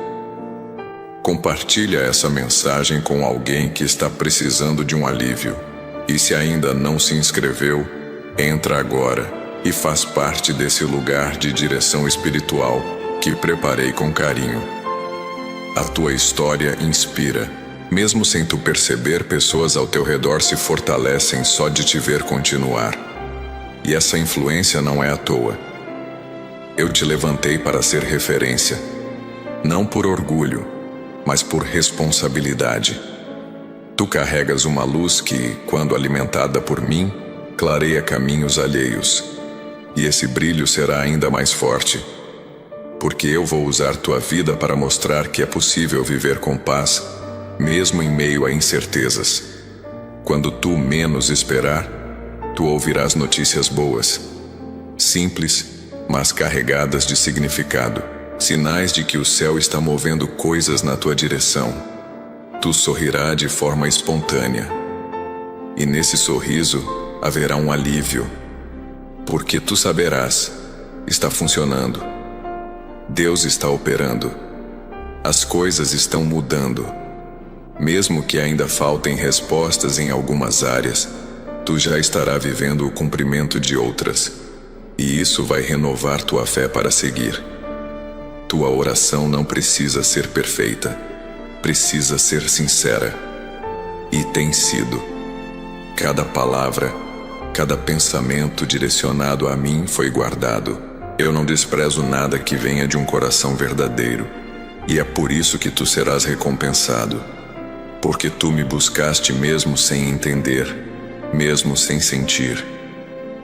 Compartilha essa mensagem com alguém que está precisando de um alívio. E se ainda não se inscreveu, entra agora e faz parte desse lugar de direção espiritual que preparei com carinho. A tua história inspira. Mesmo sem tu perceber, pessoas ao teu redor se fortalecem só de te ver continuar. E essa influência não é à toa. Eu te levantei para ser referência, não por orgulho, mas por responsabilidade. Tu carregas uma luz que, quando alimentada por mim, clareia caminhos alheios. e esse brilho será ainda mais forte. Porque eu vou usar tua vida para mostrar que é possível viver com paz, mesmo em meio a incertezas. Quando tu menos esperar, tu ouvirás notícias boas, simples, mas carregadas de significado, sinais de que o céu está movendo coisas na tua direção. Tu sorrirás de forma espontânea, e nesse sorriso haverá um alívio, porque tu saberás, está funcionando. Deus está operando. As coisas estão mudando. Mesmo que ainda faltem respostas em algumas áreas, tu já estará vivendo o cumprimento de outras, e isso vai renovar tua fé para seguir. Tua oração não precisa ser perfeita, precisa ser sincera. E tem sido. Cada palavra, cada pensamento direcionado a mim foi guardado. Eu não desprezo nada que venha de um coração verdadeiro, e é por isso que tu serás recompensado. Porque tu me buscaste mesmo sem entender, mesmo sem sentir.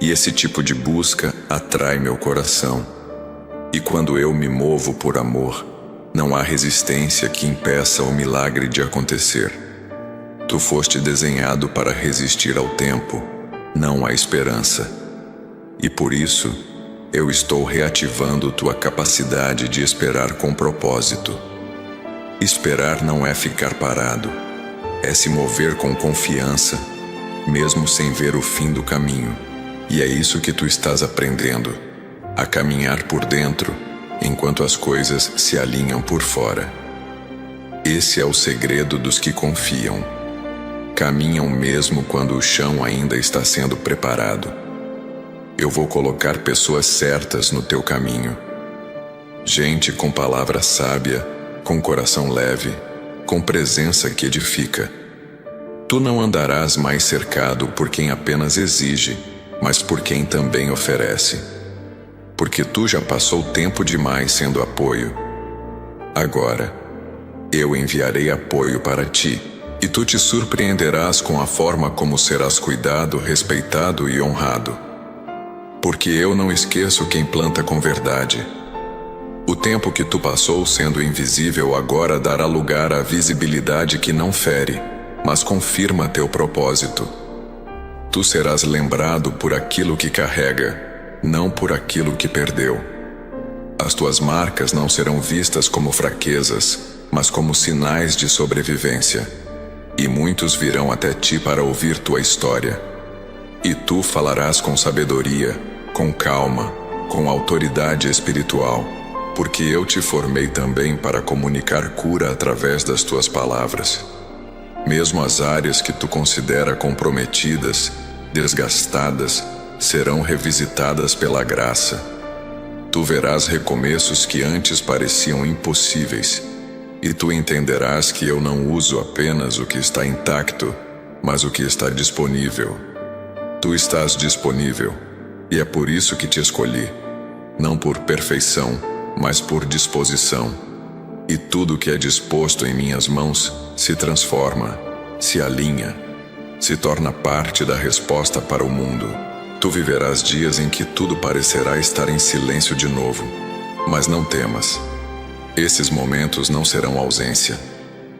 E esse tipo de busca atrai meu coração. E quando eu me movo por amor, não há resistência que impeça o milagre de acontecer. Tu foste desenhado para resistir ao tempo, não à esperança. E por isso, eu estou reativando tua capacidade de esperar com propósito. Esperar não é ficar parado, é se mover com confiança, mesmo sem ver o fim do caminho. E é isso que tu estás aprendendo, a caminhar por dentro, enquanto as coisas se alinham por fora. Esse é o segredo dos que confiam. Caminham mesmo quando o chão ainda está sendo preparado. Eu vou colocar pessoas certas no teu caminho. Gente com palavra sábia, com coração leve, com presença que edifica. Tu não andarás mais cercado por quem apenas exige, mas por quem também oferece. Porque tu já passou tempo demais sendo apoio. Agora, eu enviarei apoio para ti, e tu te surpreenderás com a forma como serás cuidado, respeitado e honrado. Porque eu não esqueço quem planta com verdade. O tempo que tu passou sendo invisível agora dará lugar à visibilidade que não fere, mas confirma teu propósito. Tu serás lembrado por aquilo que carrega, não por aquilo que perdeu. As tuas marcas não serão vistas como fraquezas, mas como sinais de sobrevivência. E muitos virão até ti para ouvir tua história. E tu falarás com sabedoria, com calma, com autoridade espiritual, porque eu te formei também para comunicar cura através das tuas palavras. Mesmo as áreas que tu considera comprometidas, desgastadas, serão revisitadas pela graça. Tu verás recomeços que antes pareciam impossíveis, e tu entenderás que eu não uso apenas o que está intacto, mas o que está disponível. Tu estás disponível, e é por isso que te escolhi, não por perfeição, mas por disposição. E tudo que é disposto em minhas mãos se transforma, se alinha, se torna parte da resposta para o mundo. Tu viverás dias em que tudo parecerá estar em silêncio de novo, mas não temas. Esses momentos não serão ausência,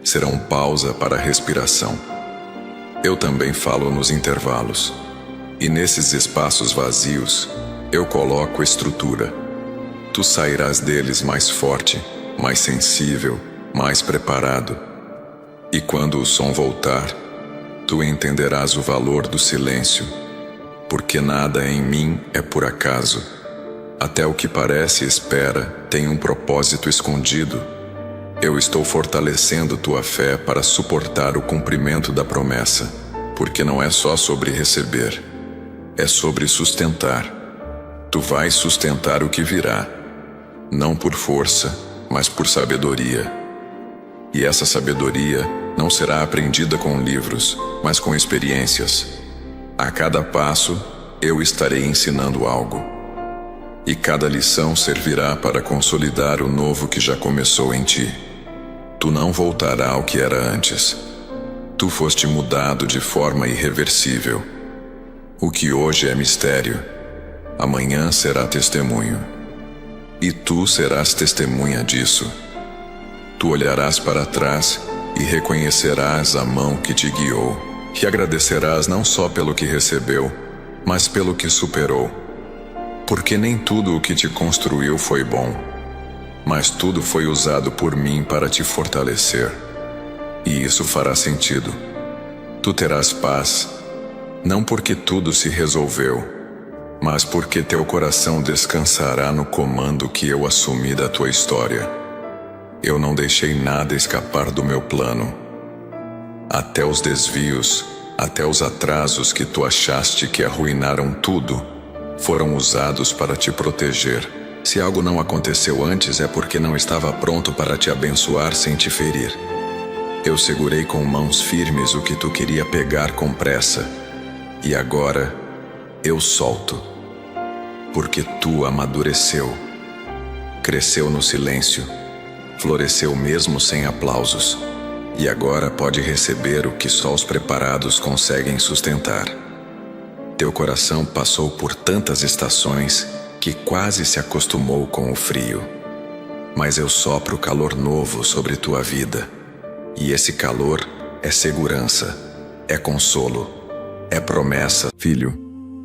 serão pausa para a respiração. Eu também falo nos intervalos, e nesses espaços vazios, eu coloco estrutura. Tu sairás deles mais forte, mais sensível, mais preparado. E quando o som voltar, tu entenderás o valor do silêncio, porque nada em mim é por acaso. Até o que parece espera tem um propósito escondido. Eu estou fortalecendo tua fé para suportar o cumprimento da promessa, porque não é só sobre receber, é sobre sustentar. Tu vais sustentar o que virá, não por força, mas por sabedoria. E essa sabedoria não será aprendida com livros, mas com experiências. A cada passo, eu estarei ensinando algo. E cada lição servirá para consolidar o novo que já começou em ti. Tu não voltará ao que era antes. Tu foste mudado de forma irreversível. O que hoje é mistério, Amanhã será testemunho. E tu serás testemunha disso. Tu olharás para trás e reconhecerás a mão que te guiou, e agradecerás não só pelo que recebeu, mas pelo que superou. Porque nem tudo o que te construiu foi bom, mas tudo foi usado por mim para te fortalecer. E isso fará sentido. Tu terás paz, não porque tudo se resolveu, mas porque teu coração descansará no comando que eu assumi da tua história. Eu não deixei nada escapar do meu plano. Até os desvios, até os atrasos que tu achaste que arruinaram tudo, foram usados para te proteger. Se algo não aconteceu antes, é porque não estava pronto para te abençoar sem te ferir. Eu segurei com mãos firmes o que tu queria pegar com pressa, e agora eu solto. Porque tu amadureceu, cresceu no silêncio, floresceu mesmo sem aplausos, e agora pode receber o que só os preparados conseguem sustentar. Teu coração passou por tantas estações que quase se acostumou com o frio. Mas eu sopro calor novo sobre tua vida. E esse calor é segurança, é consolo, é promessa. Filho,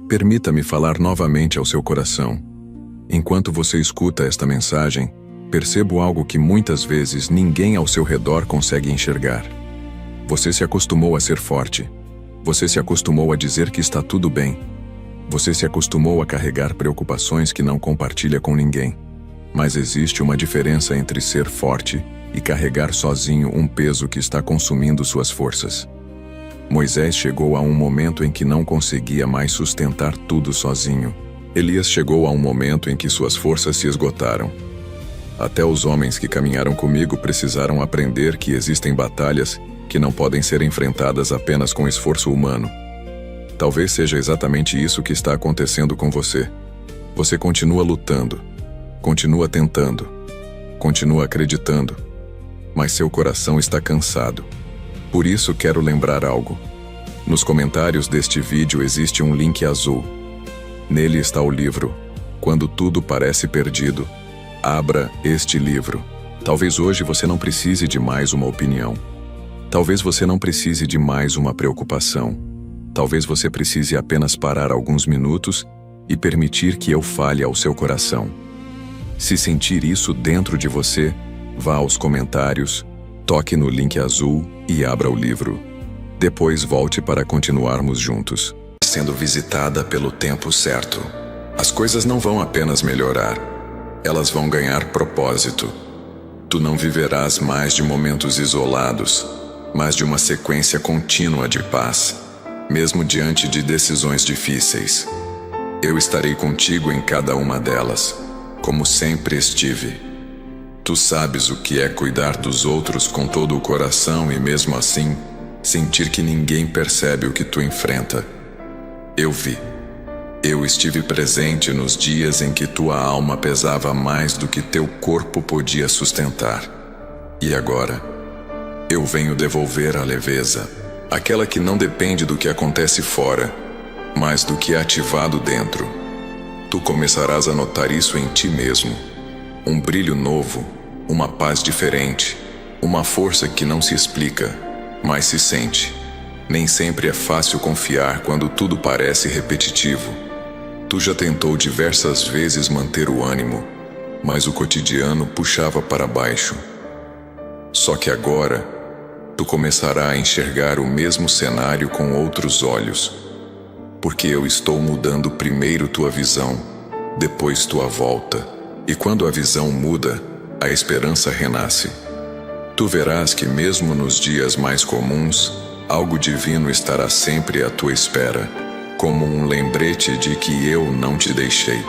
permita-me falar novamente ao seu coração. Enquanto você escuta esta mensagem, percebo algo que muitas vezes ninguém ao seu redor consegue enxergar. Você se acostumou a ser forte. Você se acostumou a dizer que está tudo bem. Você se acostumou a carregar preocupações que não compartilha com ninguém. Mas existe uma diferença entre ser forte e carregar sozinho um peso que está consumindo suas forças. Moisés chegou a um momento em que não conseguia mais sustentar tudo sozinho. Elias chegou a um momento em que suas forças se esgotaram. Até os homens que caminharam comigo precisaram aprender que existem batalhas que não podem ser enfrentadas apenas com esforço humano. Talvez seja exatamente isso que está acontecendo com você. Você continua lutando, continua tentando, continua acreditando, mas seu coração está cansado. Por isso quero lembrar algo. Nos comentários deste vídeo existe um link azul. Nele está o livro Quando Tudo Parece Perdido. Abra este livro. Talvez hoje você não precise de mais uma opinião. Talvez você não precise de mais uma preocupação. Talvez você precise apenas parar alguns minutos e permitir que eu fale ao seu coração. Se sentir isso dentro de você, vá aos comentários, toque no link azul e abra o livro. Depois volte para continuarmos juntos. Sendo visitada pelo tempo certo. As coisas não vão apenas melhorar, elas vão ganhar propósito. Tu não viverás mais de momentos isolados, mas de uma sequência contínua de paz, mesmo diante de decisões difíceis. Eu estarei contigo em cada uma delas, como sempre estive. Tu sabes o que é cuidar dos outros com todo o coração e mesmo assim, sentir que ninguém percebe o que tu enfrenta. Eu vi. Eu estive presente nos dias em que tua alma pesava mais do que teu corpo podia sustentar. E agora, eu venho devolver a leveza, aquela que não depende do que acontece fora, mas do que é ativado dentro. Tu começarás a notar isso em ti mesmo. Um brilho novo, uma paz diferente, uma força que não se explica, mas se sente. Nem sempre é fácil confiar quando tudo parece repetitivo. Tu já tentou diversas vezes manter o ânimo, mas o cotidiano puxava para baixo. Só que agora, tu começará a enxergar o mesmo cenário com outros olhos. Porque eu estou mudando primeiro tua visão, depois tua volta. E quando a visão muda, a esperança renasce. Tu verás que mesmo nos dias mais comuns, algo divino estará sempre à tua espera, como um lembrete de que eu não te deixei.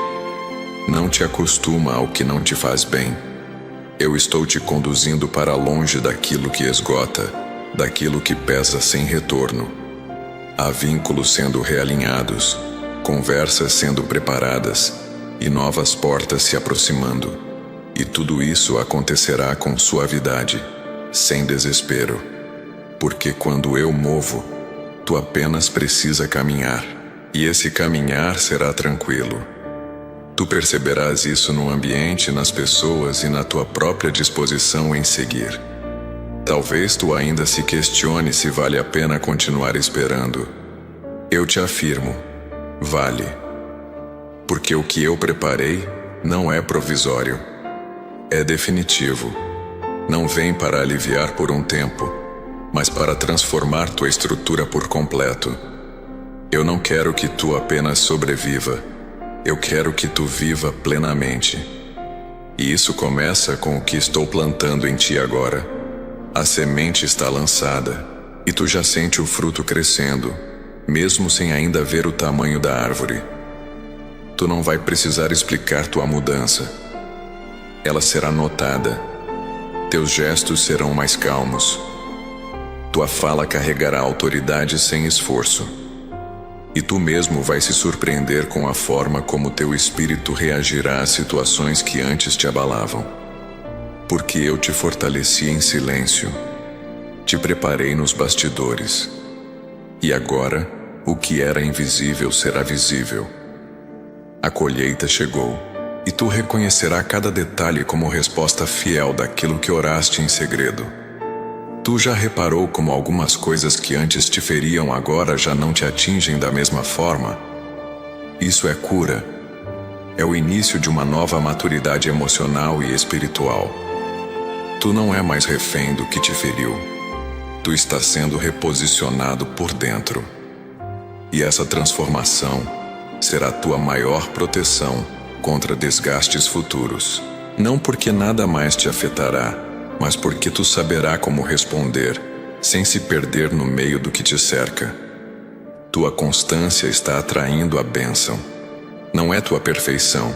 Não te acostuma ao que não te faz bem. Eu estou te conduzindo para longe daquilo que esgota, daquilo que pesa sem retorno. Há vínculos sendo realinhados, conversas sendo preparadas e novas portas se aproximando. E tudo isso acontecerá com suavidade, sem desespero. Porque quando eu movo, tu apenas precisa caminhar. E esse caminhar será tranquilo. Tu perceberás isso no ambiente, nas pessoas e na tua própria disposição em seguir. Talvez tu ainda se questione se vale a pena continuar esperando. Eu te afirmo, vale. Porque o que eu preparei não é provisório. É definitivo. Não vem para aliviar por um tempo, mas para transformar tua estrutura por completo. Eu não quero que tu apenas sobreviva. Eu quero que tu viva plenamente. E isso começa com o que estou plantando em ti agora. A semente está lançada, e tu já sente o fruto crescendo, mesmo sem ainda ver o tamanho da árvore. Tu não vai precisar explicar tua mudança. Ela será notada. Teus gestos serão mais calmos. Tua fala carregará autoridade sem esforço. E tu mesmo vai se surpreender com a forma como teu espírito reagirá às situações que antes te abalavam. Porque eu te fortaleci em silêncio, te preparei nos bastidores. E agora, o que era invisível será visível. A colheita chegou, e tu reconhecerás cada detalhe como resposta fiel daquilo que oraste em segredo. Tu já reparou como algumas coisas que antes te feriam agora já não te atingem da mesma forma? Isso é cura. É o início de uma nova maturidade emocional e espiritual. Tu não é mais refém do que te feriu. Tu estás sendo reposicionado por dentro. E essa transformação será tua maior proteção contra desgastes futuros. Não porque nada mais te afetará, mas porque tu saberá como responder, sem se perder no meio do que te cerca. Tua constância está atraindo a bênção. Não é tua perfeição,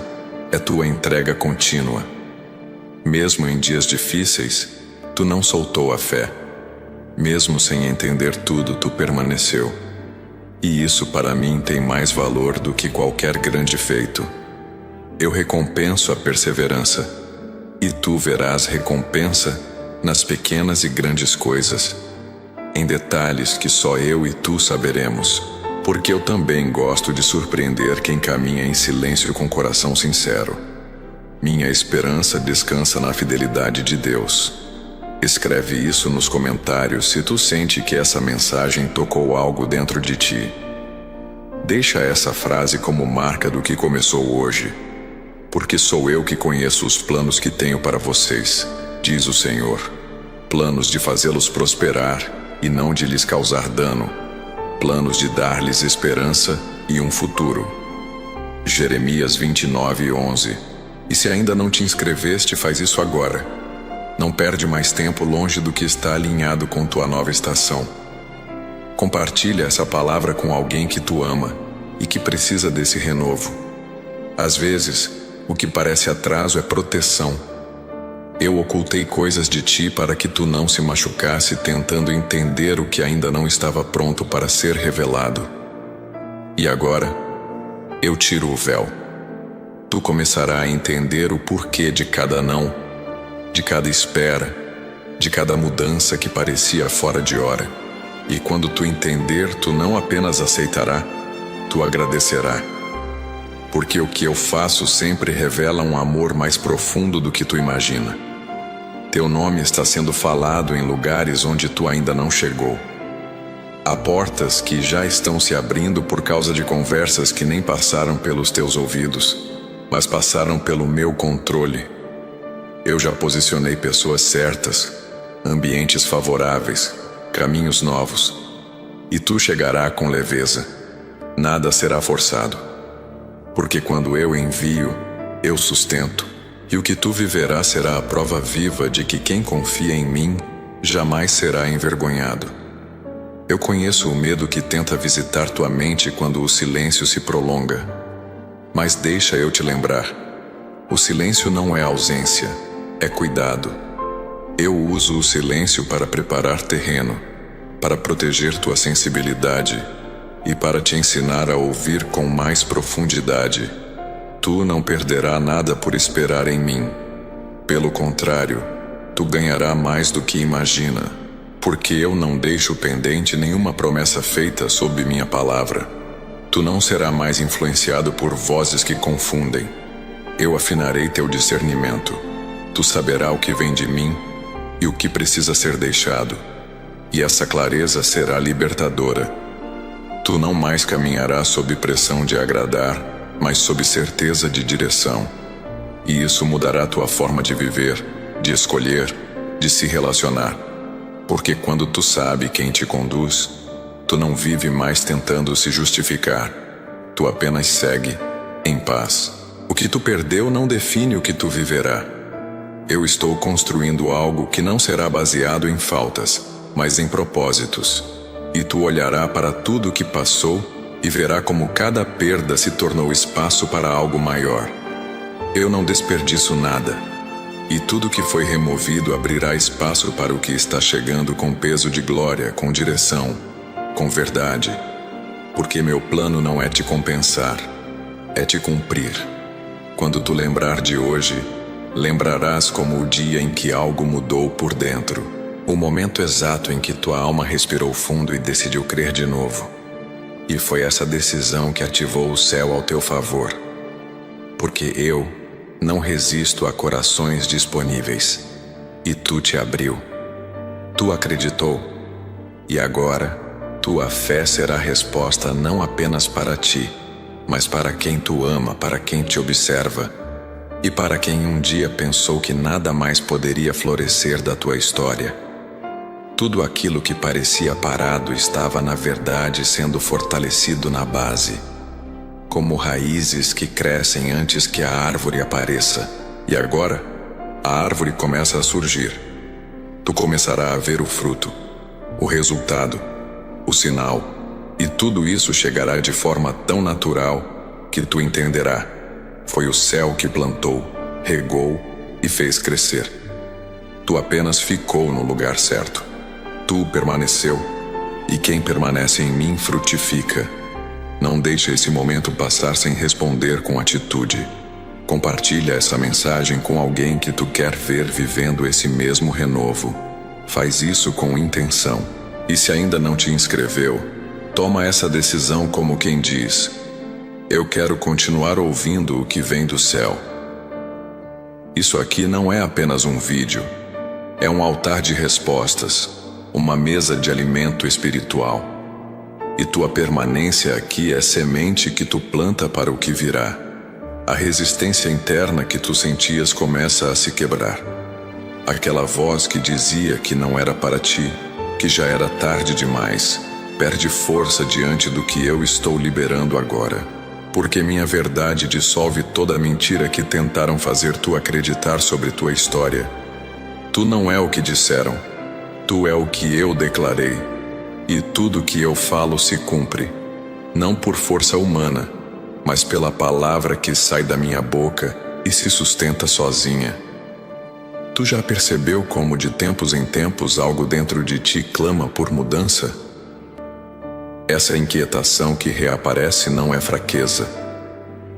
é tua entrega contínua. Mesmo em dias difíceis, tu não soltou a fé. Mesmo sem entender tudo, tu permaneceu. E isso para mim tem mais valor do que qualquer grande feito. Eu recompenso a perseverança. E tu verás recompensa nas pequenas e grandes coisas, em detalhes que só eu e tu saberemos, porque eu também gosto de surpreender quem caminha em silêncio com coração sincero. Minha esperança descansa na fidelidade de Deus. Escreve isso nos comentários se tu sente que essa mensagem tocou algo dentro de ti. Deixa essa frase como marca do que começou hoje. Porque sou eu que conheço os planos que tenho para vocês, diz o Senhor. Planos de fazê-los prosperar e não de lhes causar dano. Planos de dar-lhes esperança e um futuro. Jeremias 29:11. E se ainda não te inscreveste, faz isso agora. Não perde mais tempo longe do que está alinhado com tua nova estação. Compartilha essa palavra com alguém que tu ama e que precisa desse renovo. Às vezes, o que parece atraso é proteção. Eu ocultei coisas de ti para que tu não se machucasse tentando entender o que ainda não estava pronto para ser revelado. E agora, eu tiro o véu. Tu começarás a entender o porquê de cada não, de cada espera, de cada mudança que parecia fora de hora. E quando tu entender, tu não apenas aceitará, tu agradecerá. Porque o que eu faço sempre revela um amor mais profundo do que tu imagina. Teu nome está sendo falado em lugares onde tu ainda não chegou. Há portas que já estão se abrindo por causa de conversas que nem passaram pelos teus ouvidos, mas passaram pelo meu controle. Eu já posicionei pessoas certas, ambientes favoráveis, caminhos novos. E tu chegará com leveza. Nada será forçado. Porque quando eu envio, eu sustento, e o que tu viverás será a prova viva de que quem confia em mim jamais será envergonhado. Eu conheço o medo que tenta visitar tua mente quando o silêncio se prolonga. Mas deixa eu te lembrar, o silêncio não é ausência, é cuidado. Eu uso o silêncio para preparar terreno, para proteger tua sensibilidade, e para te ensinar a ouvir com mais profundidade. Tu não perderá nada por esperar em mim. Pelo contrário, tu ganhará mais do que imagina, porque eu não deixo pendente nenhuma promessa feita sob minha palavra. Tu não será mais influenciado por vozes que confundem, Eu afinarei teu discernimento. Tu saberás o que vem de mim e o que precisa ser deixado. E essa clareza será libertadora. Tu não mais caminharás sob pressão de agradar, mas sob certeza de direção. E isso mudará tua forma de viver, de escolher, de se relacionar. Porque quando tu sabe quem te conduz, tu não vive mais tentando se justificar. Tu apenas segue, em paz. O que tu perdeu não define o que tu viverá. Eu estou construindo algo que não será baseado em faltas, mas em propósitos. E tu olhará para tudo o que passou e verá como cada perda se tornou espaço para algo maior. Eu não desperdiço nada. E tudo que foi removido abrirá espaço para o que está chegando com peso de glória, com direção, com verdade. Porque meu plano não é te compensar, é te cumprir. Quando tu lembrar de hoje, lembrarás como o dia em que algo mudou por dentro. O momento exato em que tua alma respirou fundo e decidiu crer de novo. E foi essa decisão que ativou o céu ao teu favor. Porque eu não resisto a corações disponíveis. E tu te abriu. Tu acreditou. E agora, tua fé será a resposta não apenas para ti, mas para quem tu ama, para quem te observa, e para quem um dia pensou que nada mais poderia florescer da tua história. Tudo aquilo que parecia parado estava na verdade sendo fortalecido na base, como raízes que crescem antes que a árvore apareça. E agora, a árvore começa a surgir. Tu começarás a ver o fruto, o resultado, o sinal, e tudo isso chegará de forma tão natural que tu entenderá. Foi o céu que plantou, regou e fez crescer. Tu apenas ficou no lugar certo. Tu permaneceu, e quem permanece em mim frutifica. Não deixe esse momento passar sem responder com atitude. Compartilha essa mensagem com alguém que tu quer ver vivendo esse mesmo renovo. Faz isso com intenção. E se ainda não te inscreveu, toma essa decisão como quem diz: eu quero continuar ouvindo o que vem do céu. Isso aqui não é apenas um vídeo. É um altar de respostas, uma mesa de alimento espiritual. E tua permanência aqui é semente que tu planta para o que virá. A resistência interna que tu sentias começa a se quebrar. Aquela voz que dizia que não era para ti, que já era tarde demais, perde força diante do que eu estou liberando agora. Porque minha verdade dissolve toda a mentira que tentaram fazer tu acreditar sobre tua história. Tu não é o que disseram. Tu é o que eu declarei. E tudo que eu falo se cumpre. Não por força humana, mas pela palavra que sai da minha boca e se sustenta sozinha. Tu já percebeu como de tempos em tempos algo dentro de ti clama por mudança? Essa inquietação que reaparece não é fraqueza.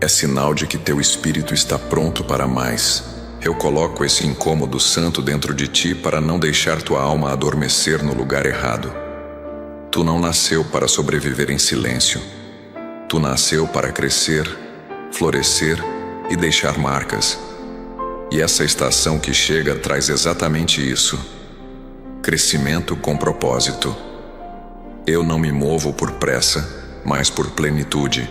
É sinal de que teu espírito está pronto para mais. Eu coloco esse incômodo santo dentro de ti para não deixar tua alma adormecer no lugar errado. Tu não nasceu para sobreviver em silêncio. Tu nasceu para crescer, florescer e deixar marcas. E essa estação que chega traz exatamente isso. Crescimento com propósito. Eu não me movo por pressa, mas por plenitude.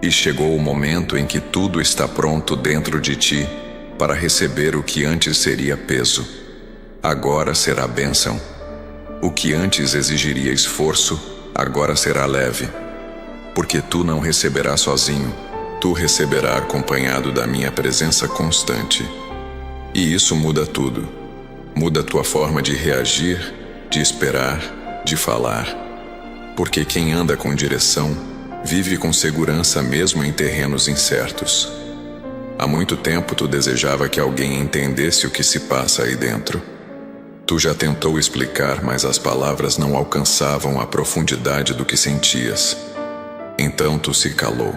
E chegou o momento em que tudo está pronto dentro de ti para receber o que antes seria peso. Agora será bênção. O que antes exigiria esforço, agora será leve. Porque tu não receberás sozinho, tu receberás acompanhado da minha presença constante. E isso muda tudo. Muda tua forma de reagir, de esperar, de falar. Porque quem anda com direção, vive com segurança mesmo em terrenos incertos. Há muito tempo tu desejava que alguém entendesse o que se passa aí dentro. Tu já tentou explicar, mas as palavras não alcançavam a profundidade do que sentias. Então tu se calou,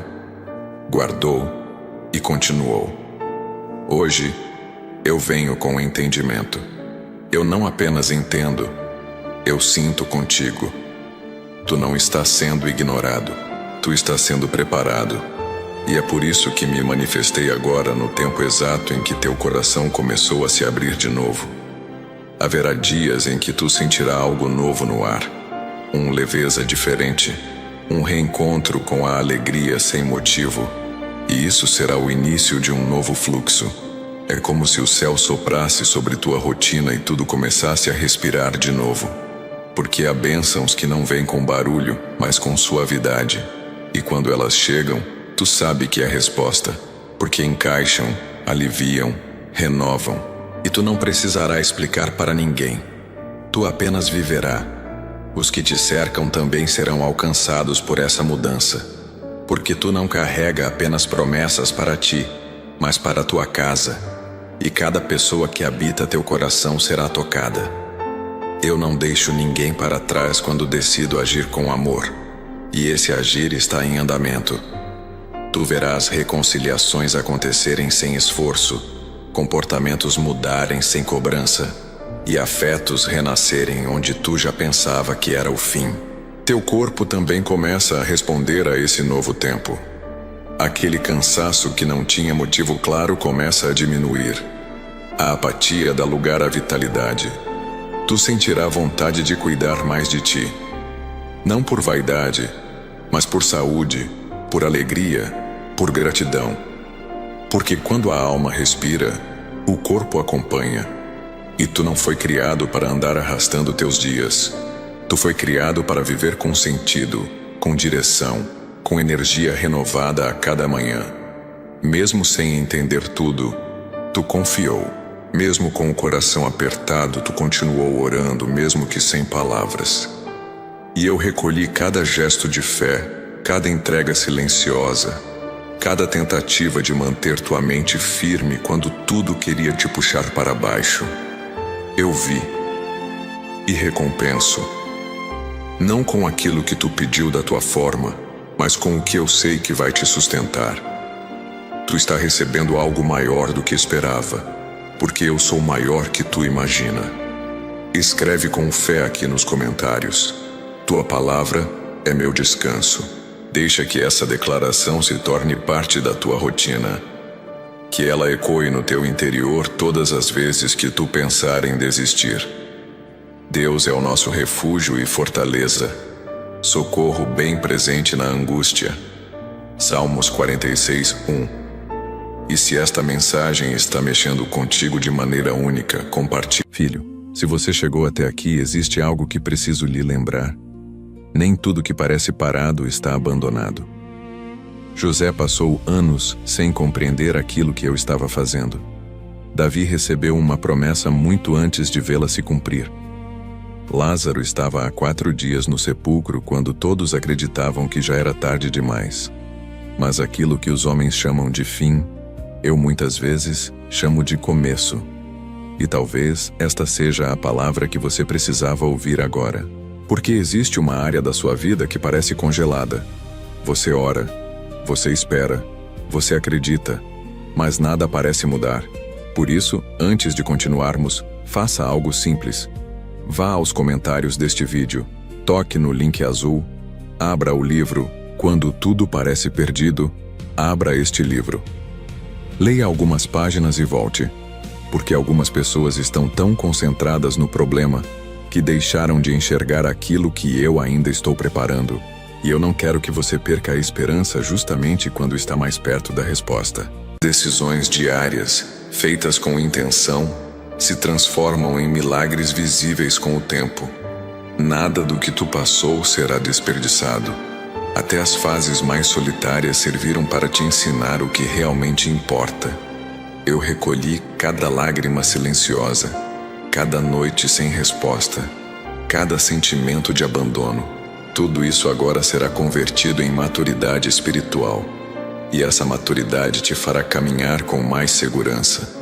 guardou e continuou. Hoje, eu venho com entendimento. Eu não apenas entendo, eu sinto contigo. Tu não estás sendo ignorado, tu estás sendo preparado. E é por isso que me manifestei agora no tempo exato em que teu coração começou a se abrir de novo. Haverá dias em que tu sentirá algo novo no ar, leveza diferente, reencontro com a alegria sem motivo, e isso será o início de um novo fluxo. É como se o céu soprasse sobre tua rotina e tudo começasse a respirar de novo. Porque há bênçãos que não vêm com barulho, mas com suavidade. E quando elas chegam, tu sabe que é a resposta, porque encaixam, aliviam, renovam. E tu não precisará explicar para ninguém. Tu apenas viverá. Os que te cercam também serão alcançados por essa mudança. Porque tu não carrega apenas promessas para ti, mas para tua casa. E cada pessoa que habita teu coração será tocada. Eu não deixo ninguém para trás quando decido agir com amor. E esse agir está em andamento. Tu verás reconciliações acontecerem sem esforço, comportamentos mudarem sem cobrança, e afetos renascerem onde tu já pensava que era o fim. Teu corpo também começa a responder a esse novo tempo. Aquele cansaço que não tinha motivo claro começa a diminuir. A apatia dá lugar à vitalidade. Tu sentirá vontade de cuidar mais de ti. Não por vaidade, mas por saúde, por alegria, por gratidão. Porque quando a alma respira, o corpo acompanha. E tu não foi criado para andar arrastando teus dias. Tu foi criado para viver com sentido, com direção, com energia renovada a cada manhã. Mesmo sem entender tudo, tu confiou. Mesmo com o coração apertado, tu continuou orando, mesmo que sem palavras. E eu recolhi cada gesto de fé, cada entrega silenciosa, cada tentativa de manter tua mente firme quando tudo queria te puxar para baixo. Eu vi e recompenso. Não com aquilo que tu pediu da tua forma, mas com o que eu sei que vai te sustentar. Tu está recebendo algo maior do que esperava, porque eu sou maior que tu imagina. Escreve com fé aqui nos comentários. Tua palavra é meu descanso. Deixa que essa declaração se torne parte da tua rotina. Que ela ecoe no teu interior todas as vezes que tu pensar em desistir. Deus é o nosso refúgio e fortaleza, socorro bem presente na angústia. Salmos 46:1. E se esta mensagem está mexendo contigo de maneira única, compartilhe. Filho, se você chegou até aqui, existe algo que preciso lhe lembrar. Nem tudo que parece parado está abandonado. José passou anos sem compreender aquilo que eu estava fazendo. Davi recebeu uma promessa muito antes de vê-la se cumprir. Lázaro estava há 4 dias no sepulcro quando todos acreditavam que já era tarde demais. Mas aquilo que os homens chamam de fim, eu muitas vezes chamo de começo. E talvez esta seja a palavra que você precisava ouvir agora. Porque existe uma área da sua vida que parece congelada. Você ora, você espera, você acredita, mas nada parece mudar. Por isso, antes de continuarmos, faça algo simples. Vá aos comentários deste vídeo, toque no link azul, abra o livro Quando Tudo Parece Perdido, abra este livro. Leia algumas páginas e volte, porque algumas pessoas estão tão concentradas no problema que deixaram de enxergar aquilo que eu ainda estou preparando. E eu não quero que você perca a esperança justamente quando está mais perto da resposta. Decisões diárias, feitas com intenção, se transformam em milagres visíveis com o tempo. Nada do que tu passou será desperdiçado. Até as fases mais solitárias serviram para te ensinar o que realmente importa. Eu recolhi cada lágrima silenciosa, cada noite sem resposta, cada sentimento de abandono. Tudo isso agora será convertido em maturidade espiritual. E essa maturidade te fará caminhar com mais segurança.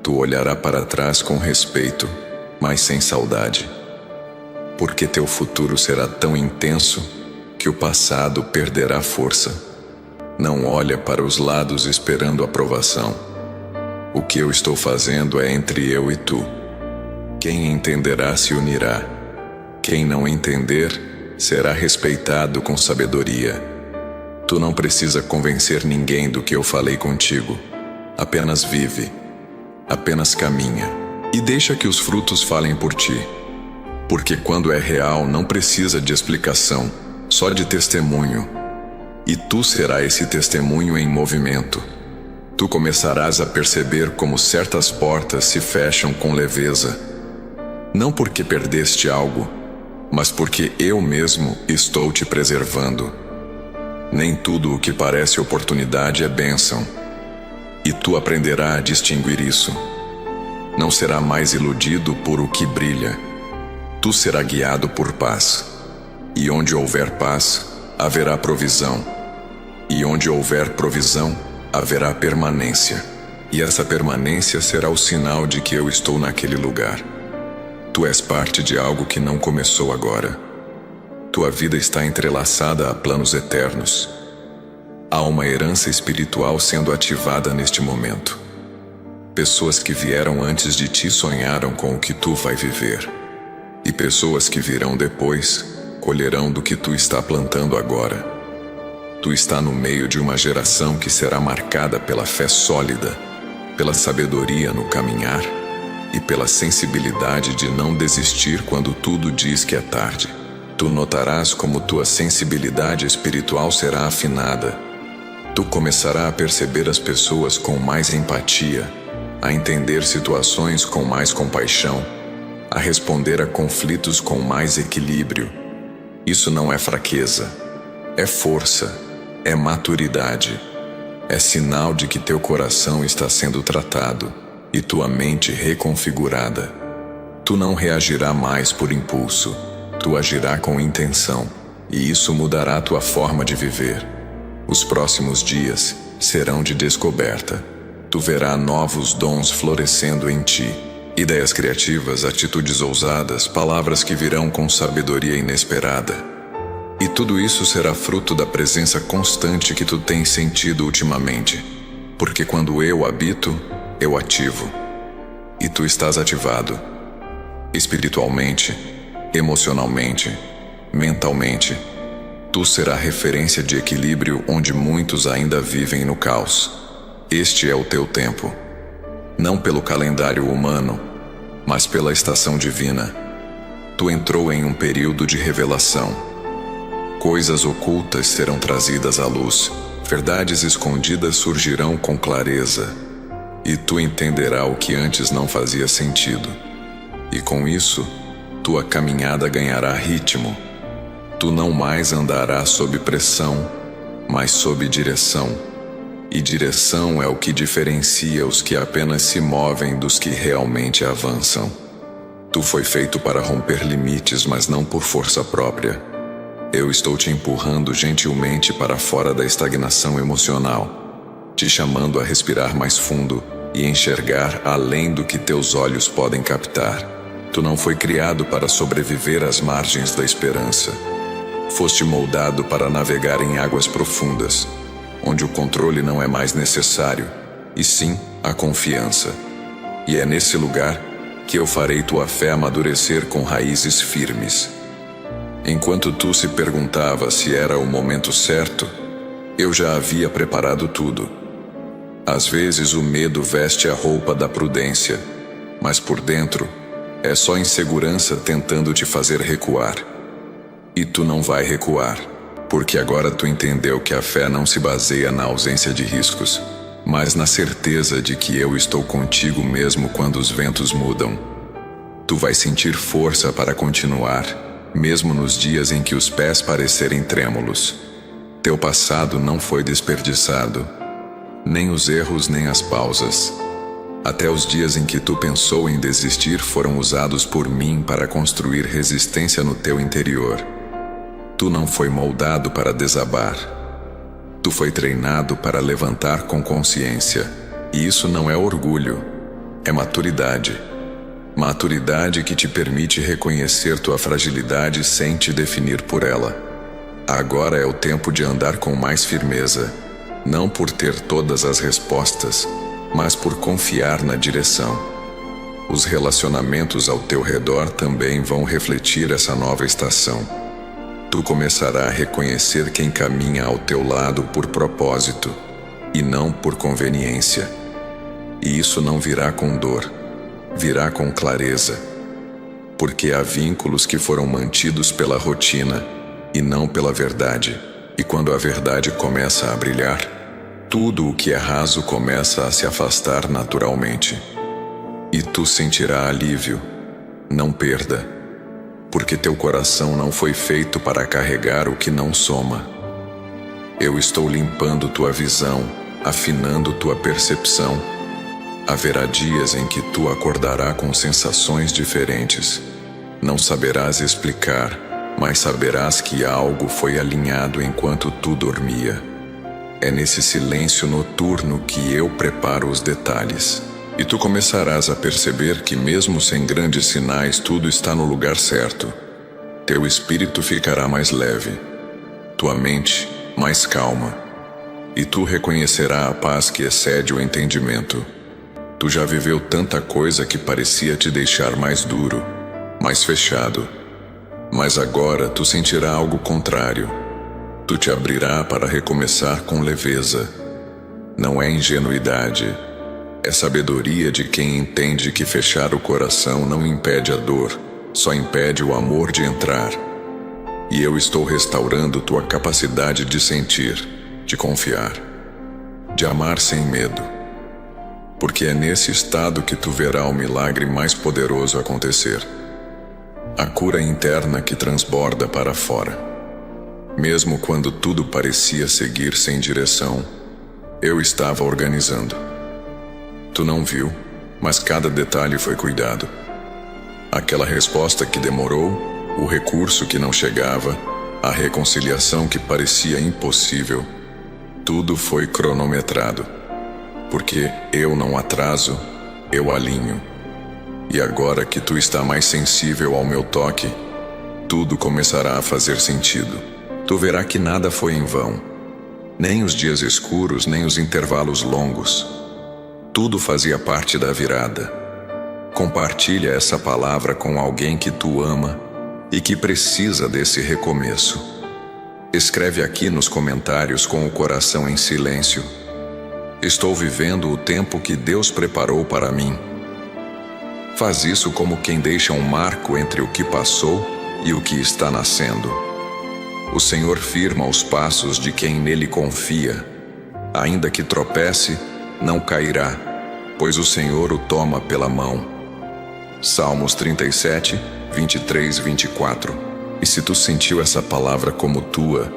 Tu olhará para trás com respeito, mas sem saudade. Porque teu futuro será tão intenso que o passado perderá força. Não olha para os lados esperando aprovação. O que eu estou fazendo é entre eu e tu. Quem entenderá se unirá. Quem não entender será respeitado com sabedoria. Tu não precisa convencer ninguém do que eu falei contigo. Apenas vive. Apenas caminha. E deixa que os frutos falem por ti. Porque quando é real, não precisa de explicação, só de testemunho. E tu serás esse testemunho em movimento. Tu começarás a perceber como certas portas se fecham com leveza. Não porque perdeste algo, mas porque eu mesmo estou te preservando. Nem tudo o que parece oportunidade é bênção. E tu aprenderás a distinguir isso. Não será mais iludido por o que brilha. Tu será guiado por paz. E onde houver paz, haverá provisão. E onde houver provisão, haverá permanência. E essa permanência será o sinal de que eu estou naquele lugar. Tu és parte de algo que não começou agora. Tua vida está entrelaçada a planos eternos. Há uma herança espiritual sendo ativada neste momento. Pessoas que vieram antes de ti sonharam com o que tu vai viver. E pessoas que virão depois colherão do que tu está plantando agora. Tu está no meio de uma geração que será marcada pela fé sólida, pela sabedoria no caminhar e pela sensibilidade de não desistir quando tudo diz que é tarde. Tu notarás como tua sensibilidade espiritual será afinada. Tu começarás a perceber as pessoas com mais empatia, a entender situações com mais compaixão, a responder a conflitos com mais equilíbrio. Isso não é fraqueza, é força, é maturidade. É sinal de que teu coração está sendo tratado e tua mente reconfigurada. Tu não reagirá mais por impulso. Tu agirá com intenção, e isso mudará tua forma de viver. Os próximos dias serão de descoberta. Tu verás novos dons florescendo em ti. Ideias criativas, atitudes ousadas, palavras que virão com sabedoria inesperada. E tudo isso será fruto da presença constante que tu tens sentido ultimamente. Porque quando eu habito, eu ativo. E tu estás ativado. Espiritualmente, emocionalmente, mentalmente, tu será referência de equilíbrio onde muitos ainda vivem no caos. Este é o teu tempo. Não pelo calendário humano, mas pela estação divina. Tu entrou em um período de revelação. Coisas ocultas serão trazidas à luz, verdades escondidas surgirão com clareza, e tu entenderás o que antes não fazia sentido. E com isso, tua caminhada ganhará ritmo. Tu não mais andarás sob pressão, mas sob direção. E direção é o que diferencia os que apenas se movem dos que realmente avançam. Tu foi feito para romper limites, mas não por força própria. Eu estou te empurrando gentilmente para fora da estagnação emocional, te chamando a respirar mais fundo e enxergar além do que teus olhos podem captar. Tu não foi criado para sobreviver às margens da esperança. Foste moldado para navegar em águas profundas, onde o controle não é mais necessário, e sim a confiança. E é nesse lugar que eu farei tua fé amadurecer com raízes firmes. Enquanto tu se perguntava se era o momento certo, eu já havia preparado tudo. Às vezes o medo veste a roupa da prudência, mas por dentro é só insegurança tentando te fazer recuar. E tu não vai recuar, porque agora tu entendeu que a fé não se baseia na ausência de riscos, mas na certeza de que eu estou contigo mesmo quando os ventos mudam. Tu vais sentir força para continuar, mesmo nos dias em que os pés parecerem trêmulos. Teu passado não foi desperdiçado, nem os erros nem as pausas. Até os dias em que tu pensou em desistir foram usados por mim para construir resistência no teu interior. Tu não foi moldado para desabar. Tu foi treinado para levantar com consciência. E isso não é orgulho, é maturidade. Maturidade que te permite reconhecer tua fragilidade sem te definir por ela. Agora é o tempo de andar com mais firmeza, não por ter todas as respostas, mas por confiar na direção. Os relacionamentos ao teu redor também vão refletir essa nova estação. Tu começarás a reconhecer quem caminha ao teu lado por propósito e não por conveniência. E isso não virá com dor, virá com clareza, porque há vínculos que foram mantidos pela rotina e não pela verdade. E quando a verdade começa a brilhar, tudo o que é raso começa a se afastar naturalmente. E tu sentirás alívio. Não perda, porque teu coração não foi feito para carregar o que não soma. Eu estou limpando tua visão, afinando tua percepção. Haverá dias em que tu acordarás com sensações diferentes. Não saberás explicar, mas saberás que algo foi alinhado enquanto tu dormia. É nesse silêncio noturno que eu preparo os detalhes. E tu começarás a perceber que mesmo sem grandes sinais tudo está no lugar certo. Teu espírito ficará mais leve, tua mente mais calma, e tu reconhecerás a paz que excede o entendimento. Tu já viveu tanta coisa que parecia te deixar mais duro, mais fechado. Mas agora tu sentirás algo contrário. Tu te abrirás para recomeçar com leveza. Não é ingenuidade. É sabedoria de quem entende que fechar o coração não impede a dor, só impede o amor de entrar. E eu estou restaurando tua capacidade de sentir, de confiar, de amar sem medo. Porque é nesse estado que tu verá o milagre mais poderoso acontecer. A cura interna que transborda para fora. Mesmo quando tudo parecia seguir sem direção, eu estava organizando. Tu não viu, mas cada detalhe foi cuidado. Aquela resposta que demorou, o recurso que não chegava, a reconciliação que parecia impossível, tudo foi cronometrado. Porque eu não atraso, eu alinho. E agora que tu está mais sensível ao meu toque, tudo começará a fazer sentido. Tu verá que nada foi em vão, nem os dias escuros, nem os intervalos longos. Tudo fazia parte da virada. Compartilha essa palavra com alguém que tu ama e que precisa desse recomeço. Escreve aqui nos comentários com o coração em silêncio: estou vivendo o tempo que Deus preparou para mim. Faz isso como quem deixa um marco entre o que passou e o que está nascendo. O Senhor firma os passos de quem nele confia. Ainda que tropece, não cairá, pois o Senhor o toma pela mão. Salmos 37, 23 e 24. E se tu sentiu essa palavra como tua,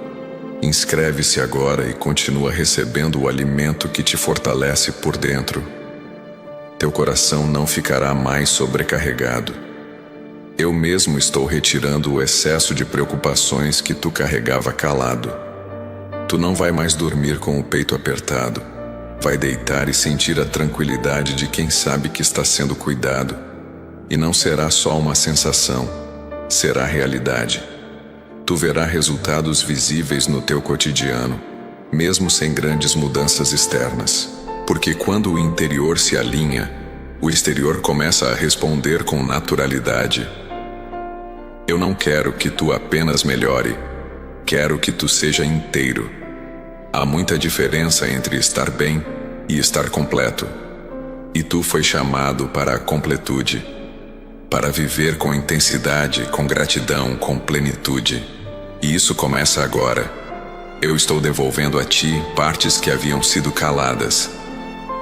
inscreve-se agora e continua recebendo o alimento que te fortalece por dentro. Teu coração não ficará mais sobrecarregado. Eu mesmo estou retirando o excesso de preocupações que tu carregava calado. Tu não vai mais dormir com o peito apertado. Vai deitar e sentir a tranquilidade de quem sabe que está sendo cuidado. E não será só uma sensação, será realidade. Tu verás resultados visíveis no teu cotidiano, mesmo sem grandes mudanças externas. Porque quando o interior se alinha, o exterior começa a responder com naturalidade. Eu não quero que tu apenas melhore, quero que tu seja inteiro. Há muita diferença entre estar bem e estar completo. E tu foi chamado para a completude, para viver com intensidade, com gratidão, com plenitude. E isso começa agora. Eu estou devolvendo a ti partes que haviam sido caladas,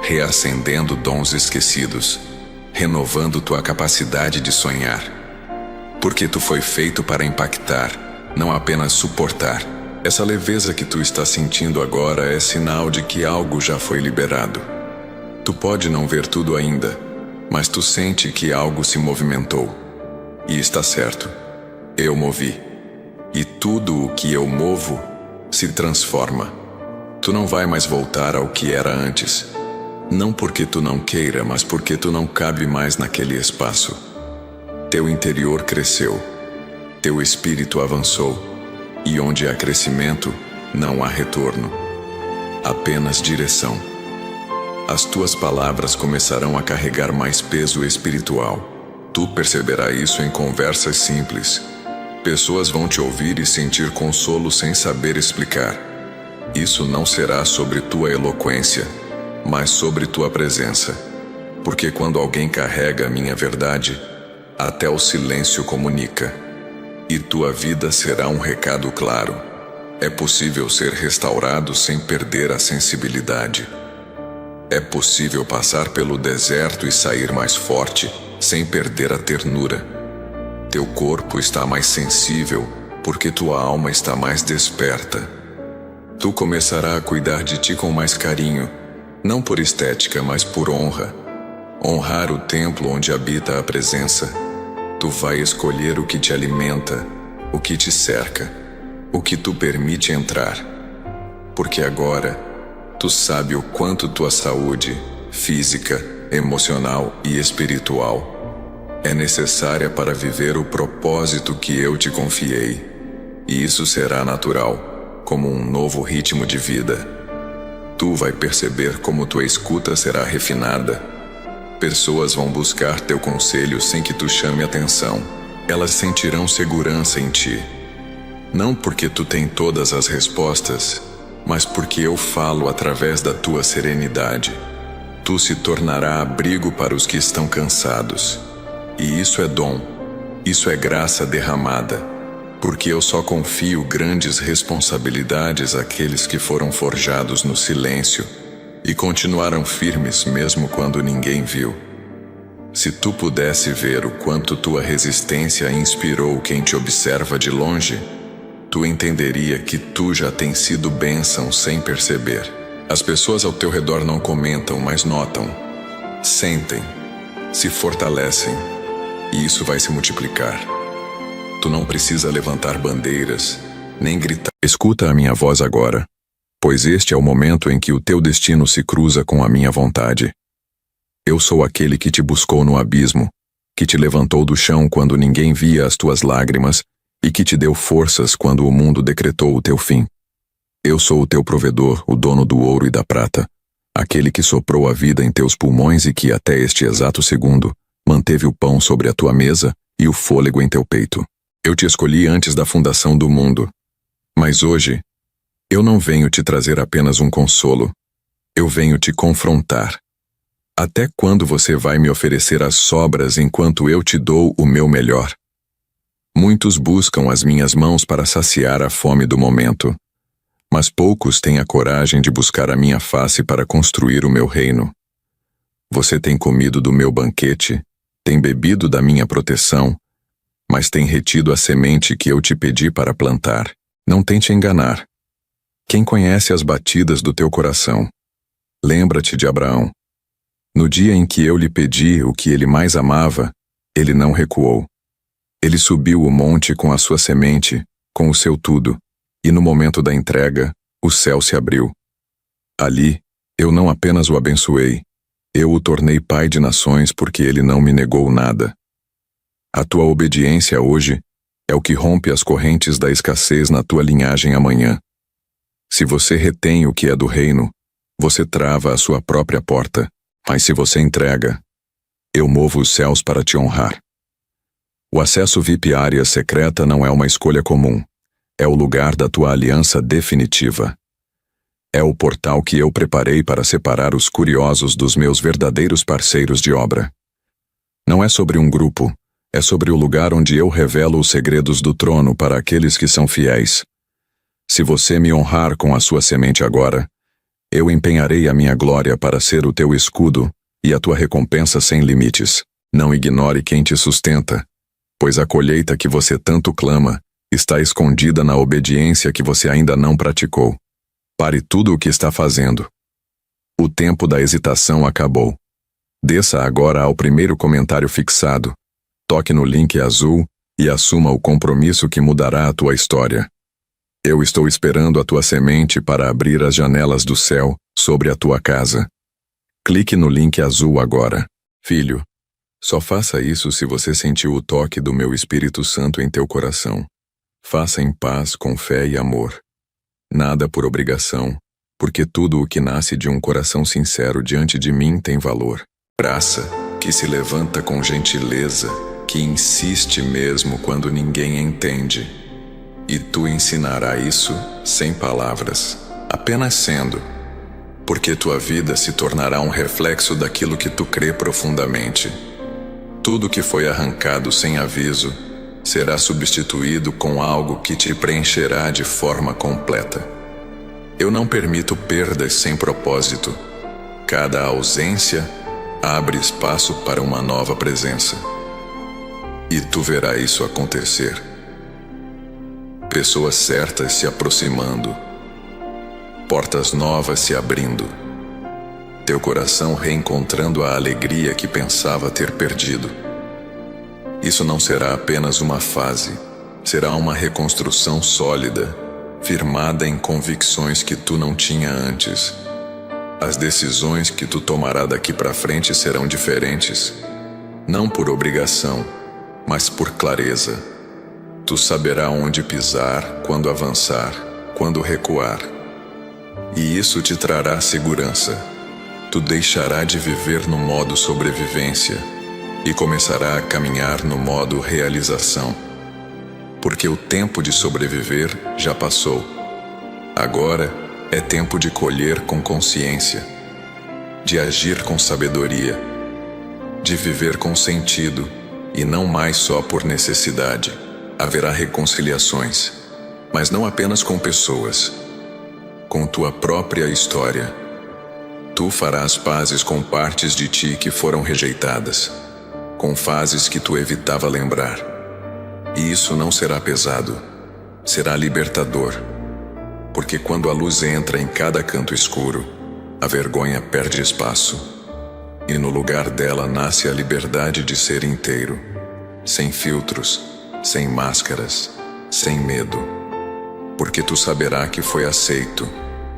reacendendo dons esquecidos, renovando tua capacidade de sonhar. Porque tu foi feito para impactar, não apenas suportar. Essa leveza que tu está sentindo agora é sinal de que algo já foi liberado. Tu pode não ver tudo ainda, mas tu sente que algo se movimentou. E está certo, eu movi. E tudo o que eu movo se transforma. Tu não vai mais voltar ao que era antes. Não porque tu não queira, mas porque tu não cabe mais naquele espaço. Teu interior cresceu, teu espírito avançou. E onde há crescimento, não há retorno, apenas direção. As tuas palavras começarão a carregar mais peso espiritual. Tu perceberás isso em conversas simples, Pessoas vão te ouvir e sentir consolo sem saber explicar. Isso não será sobre tua eloquência, mas sobre tua presença. Porque quando alguém carrega a minha verdade, até o silêncio comunica. E tua vida será um recado claro. É possível ser restaurado sem perder a sensibilidade. É possível passar pelo deserto e sair mais forte, sem perder a ternura. Teu corpo está mais sensível, porque tua alma está mais desperta. Tu começarás a cuidar de ti com mais carinho, não por estética, mas por honra. Honrar o templo onde habita a presença. Tu vai escolher o que te alimenta, o que te cerca, o que tu permite entrar. Porque agora, tu sabe o quanto tua saúde, física, emocional e espiritual, é necessária para viver o propósito que eu te confiei. E isso será natural, como um novo ritmo de vida. Tu vai perceber como tua escuta será refinada. Pessoas vão buscar teu conselho sem que tu chame atenção. Elas sentirão segurança em ti. Não porque tu tem todas as respostas, mas porque eu falo através da tua serenidade. Tu se tornará abrigo para os que estão cansados. E isso é dom, isso é graça derramada, porque eu só confio grandes responsabilidades àqueles que foram forjados no silêncio e continuaram firmes mesmo quando ninguém viu. Se tu pudesse ver o quanto tua resistência inspirou quem te observa de longe, tu entenderia que tu já tens sido bênção sem perceber. As pessoas ao teu redor não comentam, mas notam, sentem, se fortalecem, e isso vai se multiplicar. Tu não precisa levantar bandeiras, nem gritar. Escuta a minha voz agora, pois este é o momento em que o teu destino se cruza com a minha vontade. Eu sou aquele que te buscou no abismo, que te levantou do chão quando ninguém via as tuas lágrimas e que te deu forças quando o mundo decretou o teu fim. Eu sou o teu provedor, o dono do ouro e da prata, aquele que soprou a vida em teus pulmões e que até este exato segundo manteve o pão sobre a tua mesa e o fôlego em teu peito. Eu te escolhi antes da fundação do mundo. Mas hoje, eu não venho te trazer apenas um consolo. Eu venho te confrontar. Até quando você vai me oferecer as sobras enquanto eu te dou o meu melhor? Muitos buscam as minhas mãos para saciar a fome do momento, mas poucos têm a coragem de buscar a minha face para construir o meu reino. Você tem comido do meu banquete, tem bebido da minha proteção, mas tem retido a semente que eu te pedi para plantar. Não tente enganar. Quem conhece as batidas do teu coração? Lembra-te de Abraão. No dia em que eu lhe pedi o que ele mais amava, ele não recuou. Ele subiu o monte com a sua semente, com o seu tudo, e no momento da entrega, o céu se abriu. Ali, eu não apenas o abençoei, eu o tornei pai de nações porque ele não me negou nada. A tua obediência hoje é o que rompe as correntes da escassez na tua linhagem amanhã. Se você retém o que é do reino, você trava a sua própria porta, mas se você entrega, eu movo os céus para te honrar. O acesso VIP área secreta não é uma escolha comum, é o lugar da tua aliança definitiva. É o portal que eu preparei para separar os curiosos dos meus verdadeiros parceiros de obra. Não é sobre um grupo, é sobre o lugar onde eu revelo os segredos do trono para aqueles que são fiéis. Se você me honrar com a sua semente agora, eu empenharei a minha glória para ser o teu escudo e a tua recompensa sem limites. Não ignore quem te sustenta, pois a colheita que você tanto clama está escondida na obediência que você ainda não praticou. Pare tudo o que está fazendo. O tempo da hesitação acabou. Desça agora ao primeiro comentário fixado, toque no link azul e assuma o compromisso que mudará a tua história. Eu estou esperando a tua semente para abrir as janelas do céu sobre a tua casa. Clique no link azul agora. Filho, só faça isso se você sentiu o toque do meu Espírito Santo em teu coração. Faça em paz, com fé e amor. Nada por obrigação, porque tudo o que nasce de um coração sincero diante de mim tem valor. Graça, que se levanta com gentileza, que insiste mesmo quando ninguém entende. E tu ensinará isso sem palavras, apenas sendo, porque tua vida se tornará um reflexo daquilo que tu crê profundamente. Tudo que foi arrancado sem aviso será substituído com algo que te preencherá de forma completa. Eu não permito perdas sem propósito. Cada ausência abre espaço para uma nova presença. E tu verá isso acontecer. Pessoas certas se aproximando, portas novas se abrindo, teu coração reencontrando a alegria que pensava ter perdido. Isso não será apenas uma fase, será uma reconstrução sólida, firmada em convicções que tu não tinha antes. As decisões que tu tomará daqui para frente serão diferentes, não por obrigação, mas por clareza. Tu saberá onde pisar, quando avançar, quando recuar. E isso te trará segurança. Tu deixará de viver no modo sobrevivência e começará a caminhar no modo realização. Porque o tempo de sobreviver já passou. Agora é tempo de colher com consciência, de agir com sabedoria, de viver com sentido e não mais só por necessidade. Haverá reconciliações, mas não apenas com pessoas, com tua própria história. Tu farás pazes com partes de ti que foram rejeitadas, com fases que tu evitava lembrar. E isso não será pesado, será libertador, porque quando a luz entra em cada canto escuro, a vergonha perde espaço, e no lugar dela nasce a liberdade de ser inteiro, sem filtros, sem máscaras, sem medo, porque tu saberá que foi aceito,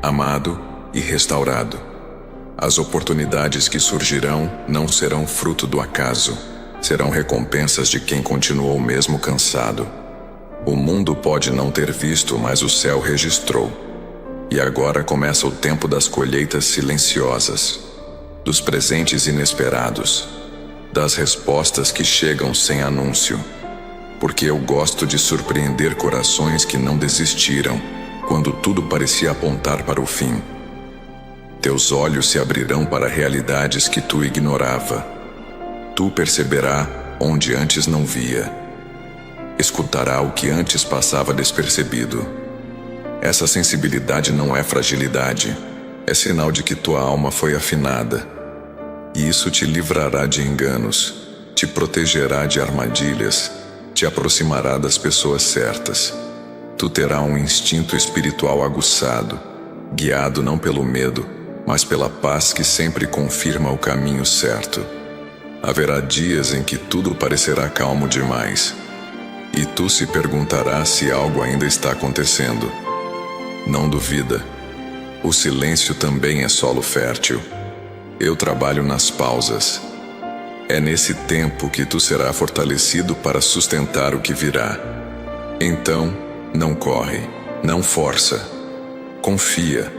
amado e restaurado. As oportunidades que surgirão não serão fruto do acaso, serão recompensas de quem continuou mesmo cansado. O mundo pode não ter visto, mas o céu registrou. E agora começa o tempo das colheitas silenciosas, dos presentes inesperados, das respostas que chegam sem anúncio. Porque eu gosto de surpreender corações que não desistiram, quando tudo parecia apontar para o fim. Teus olhos se abrirão para realidades que tu ignorava. Tu perceberá onde antes não via. Escutará o que antes passava despercebido. Essa sensibilidade não é fragilidade, é sinal de que tua alma foi afinada. E isso te livrará de enganos, te protegerá de armadilhas, te aproximará das pessoas certas. Tu terá um instinto espiritual aguçado, guiado não pelo medo, mas pela paz que sempre confirma o caminho certo. Haverá dias em que tudo parecerá calmo demais, e tu se perguntarás se algo ainda está acontecendo. Não duvida. O silêncio também é solo fértil. Eu trabalho nas pausas. É nesse tempo que tu será fortalecido para sustentar o que virá. Então, não corre, não força. Confia.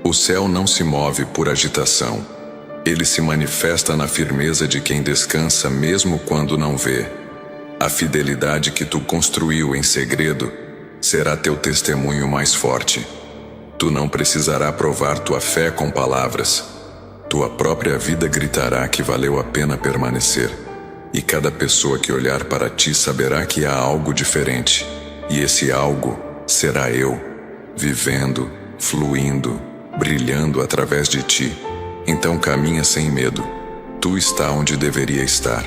O céu não se move por agitação. Ele se manifesta na firmeza de quem descansa mesmo quando não vê. A fidelidade que tu construiu em segredo será teu testemunho mais forte. Tu não precisará provar tua fé com palavras. Tua própria vida gritará que valeu a pena permanecer. E cada pessoa que olhar para ti saberá que há algo diferente. E esse algo será eu, vivendo, fluindo, brilhando através de ti. Então caminha sem medo. Tu está onde deveria estar.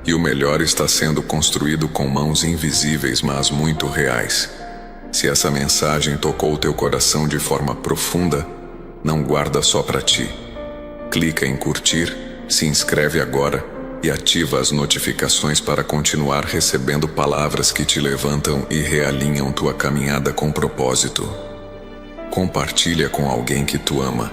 E o melhor está sendo construído com mãos invisíveis, mas muito reais. Se essa mensagem tocou teu coração de forma profunda, não guarda só para ti. Clica em curtir, se inscreve agora e ativa as notificações para continuar recebendo palavras que te levantam e realinham tua caminhada com propósito. Compartilha com alguém que tu ama.